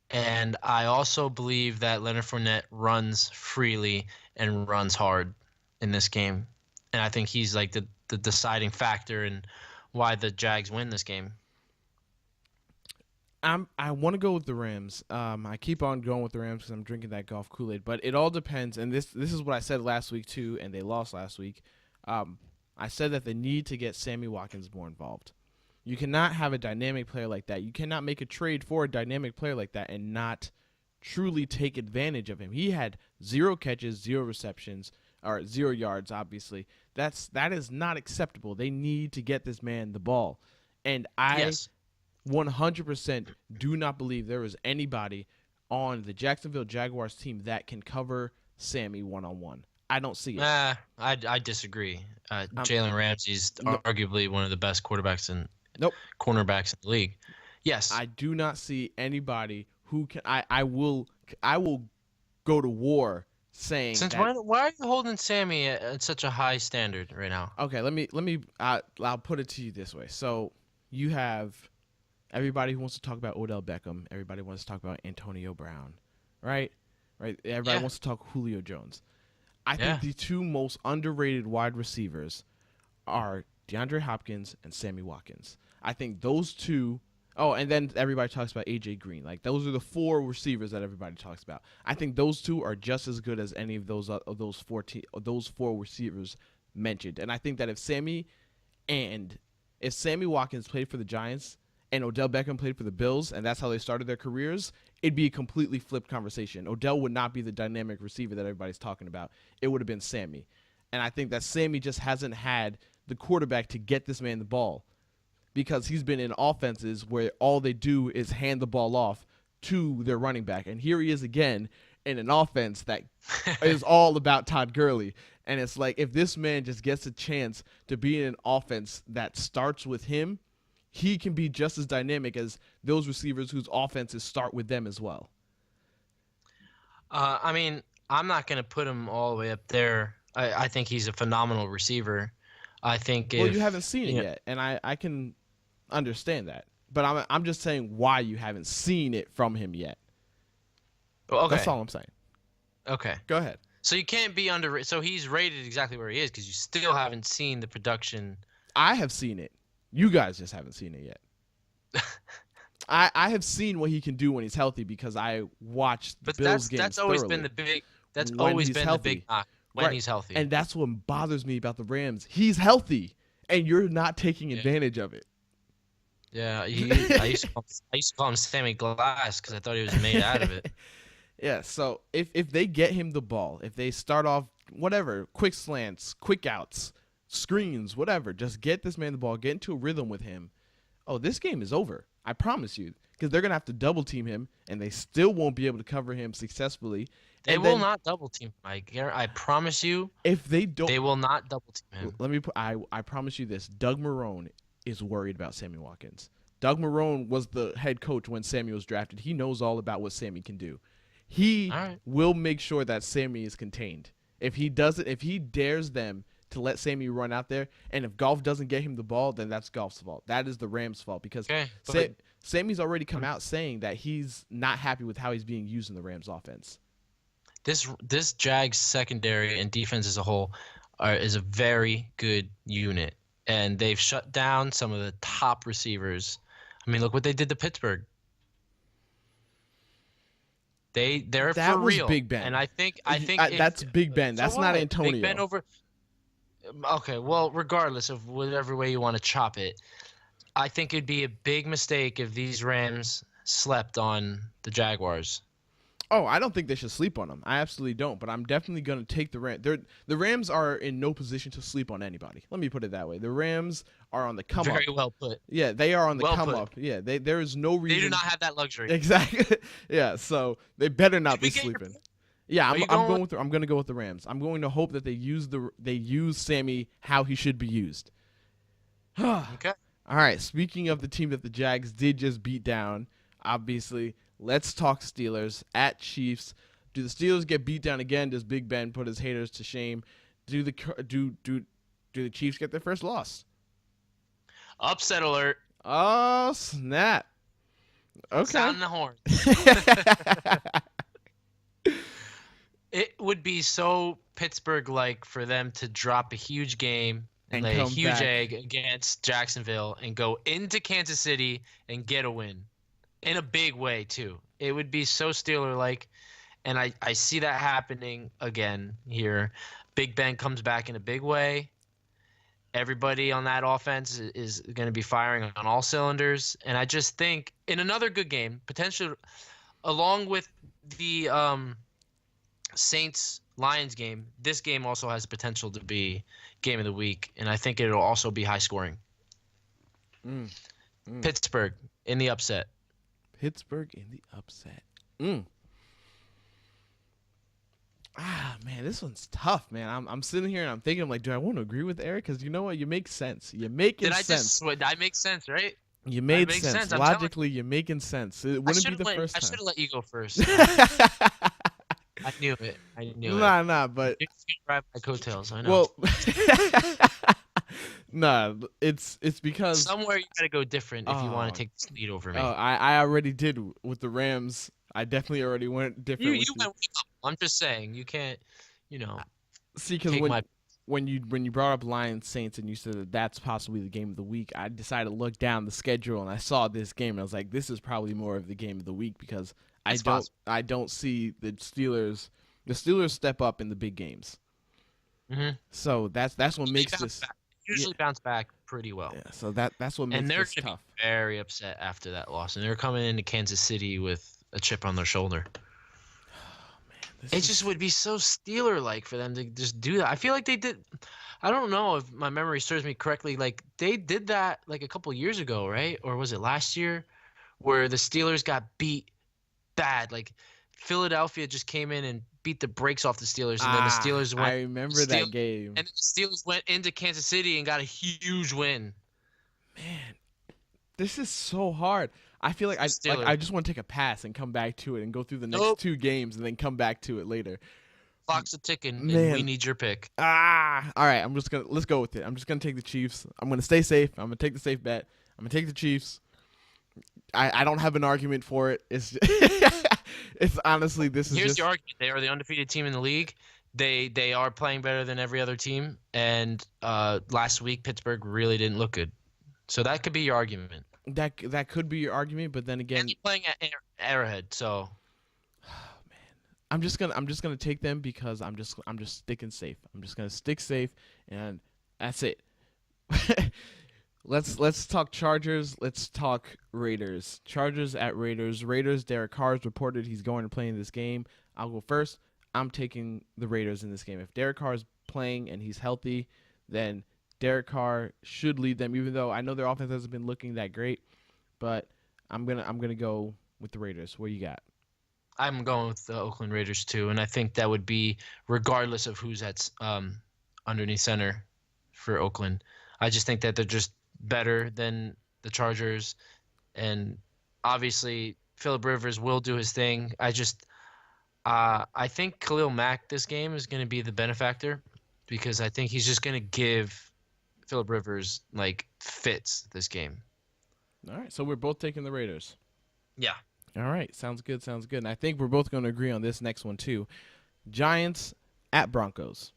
And I also believe that Leonard Fournette runs freely and runs hard in this game. And I think he's like the deciding factor in why the Jags win this game. I want to go with the Rams. I keep on going with the Rams because I'm drinking that golf Kool-Aid. But it all depends. And this is what I said last week, too, and they lost last week. I said that they need to get Sammy Watkins more involved. You cannot have a dynamic player like that. You cannot make a trade for a dynamic player like that and not truly take advantage of him. He had 0 catches, 0 receptions, or 0 yards, obviously. That is not acceptable. They need to get this man the ball. And I 100% do not believe there is anybody on the Jacksonville Jaguars team that can cover Sammy one-on-one. I don't see it. I disagree. Um, Jalen Ramsey's no, arguably one of the best quarterbacks and nope. cornerbacks in the league. Yes. I do not see anybody who can. I will go to war saying Since that. why are you holding Sammy at such a high standard right now? Okay, let me. I'll put it to you this way. So you have everybody who wants to talk about Odell Beckham. Everybody wants to talk about Antonio Brown, right? Right. Everybody Yeah. wants to talk Julio Jones. I Yeah. think the two most underrated wide receivers are DeAndre Hopkins and Sammy Watkins. I think those two. Oh, and then everybody talks about AJ Green. Like those are the four receivers that everybody talks about. I think those two are just as good as any of those those four receivers mentioned. And I think that if Sammy Watkins played for the Giants and Odell Beckham played for the Bills, and that's how they started their careers, it'd be a completely flipped conversation. Odell would not be the dynamic receiver that everybody's talking about. It would have been Sammy. And I think that Sammy just hasn't had the quarterback to get this man the ball because he's been in offenses where all they do is hand the ball off to their running back. And here he is again in an offense that is all about Todd Gurley. And it's like if this man just gets a chance to be in an offense that starts with him, he can be just as dynamic as those receivers whose offenses start with them as well. I mean, I'm not going to put him all the way up there. I think he's a phenomenal receiver. I think Well, you haven't seen it yet, and I can understand that. But I'm just saying why you haven't seen it from him yet. Okay. That's all I'm saying. Okay. Go ahead. So you can't be under. So he's rated exactly where he is because you still haven't seen the production. I have seen it. You guys just haven't seen it yet. I have seen what he can do when he's healthy because I watched the Bills games that's always thoroughly. been the big. That's When always he's been healthy. the big knock when Right. he's healthy. And that's what bothers me about the Rams. He's healthy, and you're not taking advantage of it. Yeah, I used to call him Sammy Glass because I thought he was made out of it. Yeah, so if they get him the ball, if they start off whatever, quick slants, quick outs, screens, whatever, just get this man the ball, get into a rhythm with him. Oh, this game is over. I promise you. Because they're going to have to double team him, and they still won't be able to cover him successfully. They will not double team Mike. I promise you. If they don't, they will not double team him. Let me put. I promise you this. Doug Marrone is worried about Sammy Watkins. Doug Marrone was the head coach when Sammy was drafted. He knows all about what Sammy can do. He will make sure that Sammy is contained. If he doesn't, if he dares them to let Sammy run out there, and if Goff doesn't get him the ball, then that's Goff's fault. That is the Rams' fault because Sammy's already come out saying that he's not happy with how he's being used in the Rams' offense. This Jags secondary and defense as a whole is a very good unit, and they've shut down some of the top receivers. I mean, look what they did to Pittsburgh. They're that for was real. Big Ben, and I think that's Big Ben. That's not Antonio. Big Ben over. Okay, well, regardless of whatever way you want to chop it, I think it'd be a big mistake if these Rams slept on the Jaguars. Oh, I don't think they should sleep on them. I absolutely don't. But I'm definitely going to take the Rams. The Rams are in no position to sleep on anybody. Let me put it that way. The Rams are on the come up. Very well put. Yeah, they are on the come put. up. Yeah, there is no reason. They do not have that luxury. Exactly. Yeah, so they better not be sleeping. Yeah, I'm going to go with the Rams. I'm going to hope that they use Sammy how he should be used. Okay. All right. Speaking of the team that the Jags did just beat down, obviously, let's talk Steelers at Chiefs. Do the Steelers get beat down again? Does Big Ben put his haters to shame? Do the Chiefs get their first loss? Upset alert. Oh, snap. Okay. Sound the horn. It would be so Pittsburgh-like for them to drop a huge game and lay a huge egg against Jacksonville and go into Kansas City and get a win. In a big way, too. It would be so Steeler-like, and I see that happening again here. Big Ben comes back in a big way. Everybody on that offense is going to be firing on all cylinders. And I just think in another good game, potentially along with the Saints-Lions game, this game also has potential to be game of the week. And I think it'll also be high scoring. Pittsburgh in the upset. Pittsburgh in the upset. Man, this one's tough, man. I'm sitting here and I'm thinking, I'm like, do I want to agree with Eric? Because you know what? You make sense. You making sense. Did I make sense, right? You I made make sense. I'm telling Logically, you're making sense. It wouldn't be the first I time. should have let you go first. I knew it. I knew it. Nah, but You're gonna ride my coattails. I know. well, nah, it's because Somewhere you gotta go different if you want to take this lead over me. I already did with the Rams. I definitely already went different. You went with them. I'm just saying you can't, see, because take my. when you brought up Lions Saints and you said that that's possibly the game of the week, I decided to look down the schedule and I saw this game and I was like, this is probably more of the game of the week because I don't see the Steelers. The Steelers step up in the big games. Mm-hmm. So that's what makes this Usually bounce back pretty well. Yeah, so that's what makes and they're this gonna tough. be very upset after that loss, and they're coming into Kansas City with a chip on their shoulder. It just would be so Steeler-like for them to just do that. I feel like they did. I don't know if my memory serves me correctly. Like they did that like a couple years ago, right? Or was it last year, where the Steelers got beat bad? Like Philadelphia just came in and beat the brakes off the Steelers, and then the Steelers went. I remember that game. And the Steelers went into Kansas City and got a huge win. Man, this is so hard. I feel like I just want to take a pass and come back to it and go through the next two games and then come back to it later. Clock's a ticking, and we need your pick. All right. Let's go with it. I'm just gonna take the Chiefs. I'm gonna stay safe. I'm gonna take the safe bet. I'm gonna take the Chiefs. I don't have an argument for it. It's it's honestly Here's the argument. They are the undefeated team in the league. They are playing better than every other team. And last week Pittsburgh really didn't look good. So that could be your argument. That could be your argument, but then again, and you're playing at Arrowhead, so. Oh man, I'm just gonna take them because I'm just sticking safe. I'm just gonna stick safe, and that's it. Let's talk Chargers. Let's talk Raiders. Chargers at Raiders. Raiders. Derek Carr's reported he's going to play in this game. I'll go first. I'm taking the Raiders in this game. If Derek Carr is playing and he's healthy, then Derek Carr should lead them, even though I know their offense hasn't been looking that great. But I'm gonna go with the Raiders. What do you got? I'm going with the Oakland Raiders too, and I think that would be regardless of who's at underneath center for Oakland. I just think that they're just better than the Chargers, and obviously Phillip Rivers will do his thing. I think Khalil Mack this game is going to be the benefactor because I think he's just going to give Phillip Rivers fits this game. All right, so we're both taking the Raiders. Yeah. All right, sounds good. And I think we're both going to agree on this next one too. Giants at Broncos.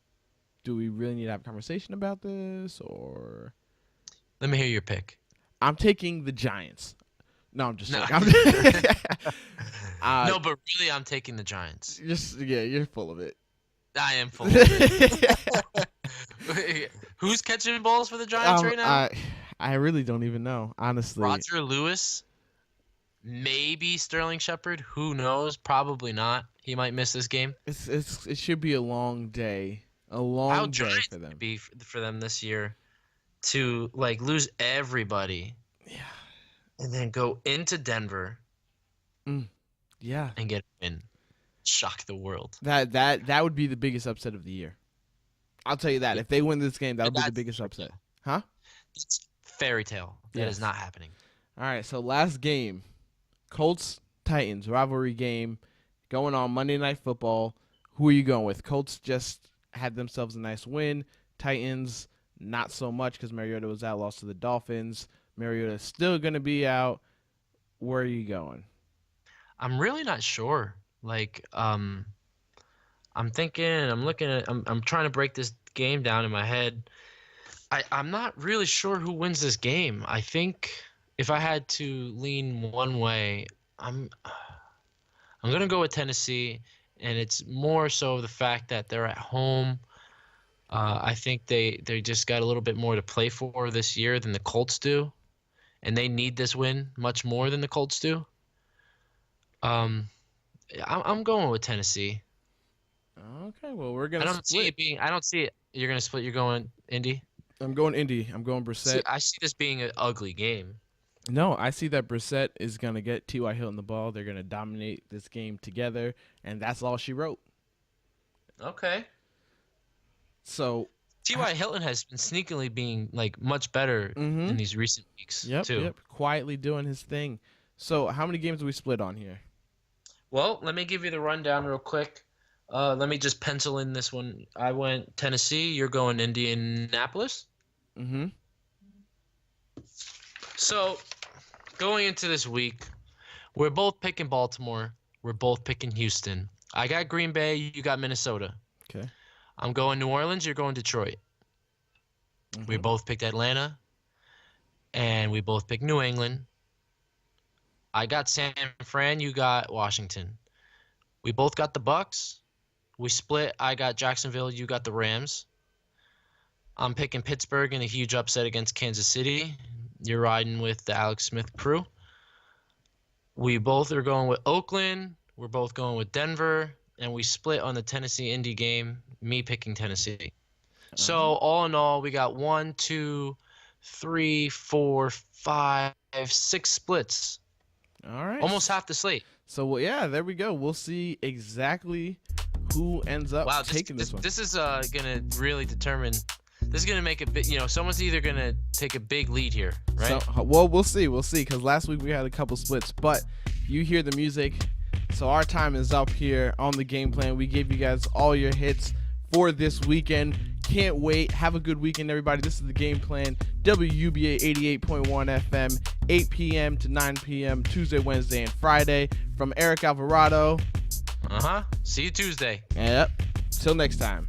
Do we really need to have a conversation about this, or? Let me hear your pick. I'm taking the Giants. No, I'm just joking. No, but really, I'm taking the Giants. You're full of it. I am full of it. Who's catching balls for the Giants right now? I really don't even know, honestly. Roger Lewis, maybe Sterling Shepard. Who knows? Probably not. He might miss this game. It should be a long day. A long day for them. Be for them this year to lose everybody. Yeah. And then go into Denver. Yeah. And get a win. Shock the world. That would be the biggest upset of the year. I'll tell you that. If they win this game, that'll be the biggest upset. Huh? It's fairy tale. That is not happening. All right, so last game. Colts-Titans, rivalry game going on Monday Night Football. Who are you going with? Colts just had themselves a nice win. Titans, not so much because Mariota was out, lost to the Dolphins. Mariota's still going to be out. Where are you going? I'm really not sure. I'm thinking, I'm trying to break this game down in my head. I'm not really sure who wins this game. I think if I had to lean one way, I'm going to go with Tennessee, and it's more so the fact that they're at home. I think they just got a little bit more to play for this year than the Colts do, and they need this win much more than the Colts do. I'm going with Tennessee. Okay, well, we're gonna. I don't see it. You're gonna split. You're going Indy. I'm going Indy. I'm going Brissett. I see this being an ugly game. No, I see that Brissett is gonna get T.Y. Hilton the ball. They're gonna dominate this game together, and that's all she wrote. Okay. So T.Y. Hilton has been sneakily being like much better in these recent weeks too. Yep, quietly doing his thing. So how many games do we split on here? Well, let me give you the rundown real quick. Let me just pencil in this one. I went Tennessee. You're going Indianapolis. Mm-hmm. So, going into this week, we're both picking Baltimore. We're both picking Houston. I got Green Bay. You got Minnesota. Okay. I'm going New Orleans. You're going Detroit. We both picked Atlanta. And we both picked New England. I got San Fran. You got Washington. We both got the Bucks. We split. I got Jacksonville. You got the Rams. I'm picking Pittsburgh in a huge upset against Kansas City. You're riding with the Alex Smith crew. We both are going with Oakland. We're both going with Denver. And we split on the Tennessee-Indy game, me picking Tennessee. So all in all, we got 1, 2, 3, 4, 5, 6 splits. All right. Almost half the slate. So well, yeah, there we go. We'll see exactly who ends up taking this one. This is gonna really determine. This is gonna make a bit. Someone's either gonna take a big lead here, right? So, well, we'll see. We'll see. Because last week we had a couple splits, but you hear the music. So our time is up here on the game plan. We gave you guys all your hits for this weekend. Can't wait. Have a good weekend, everybody. This is the game plan. WUBA 88.1 FM, 8 p.m. to 9 p.m. Tuesday, Wednesday, and Friday. From Eric Alvarado. See you Tuesday. Yep. Till next time.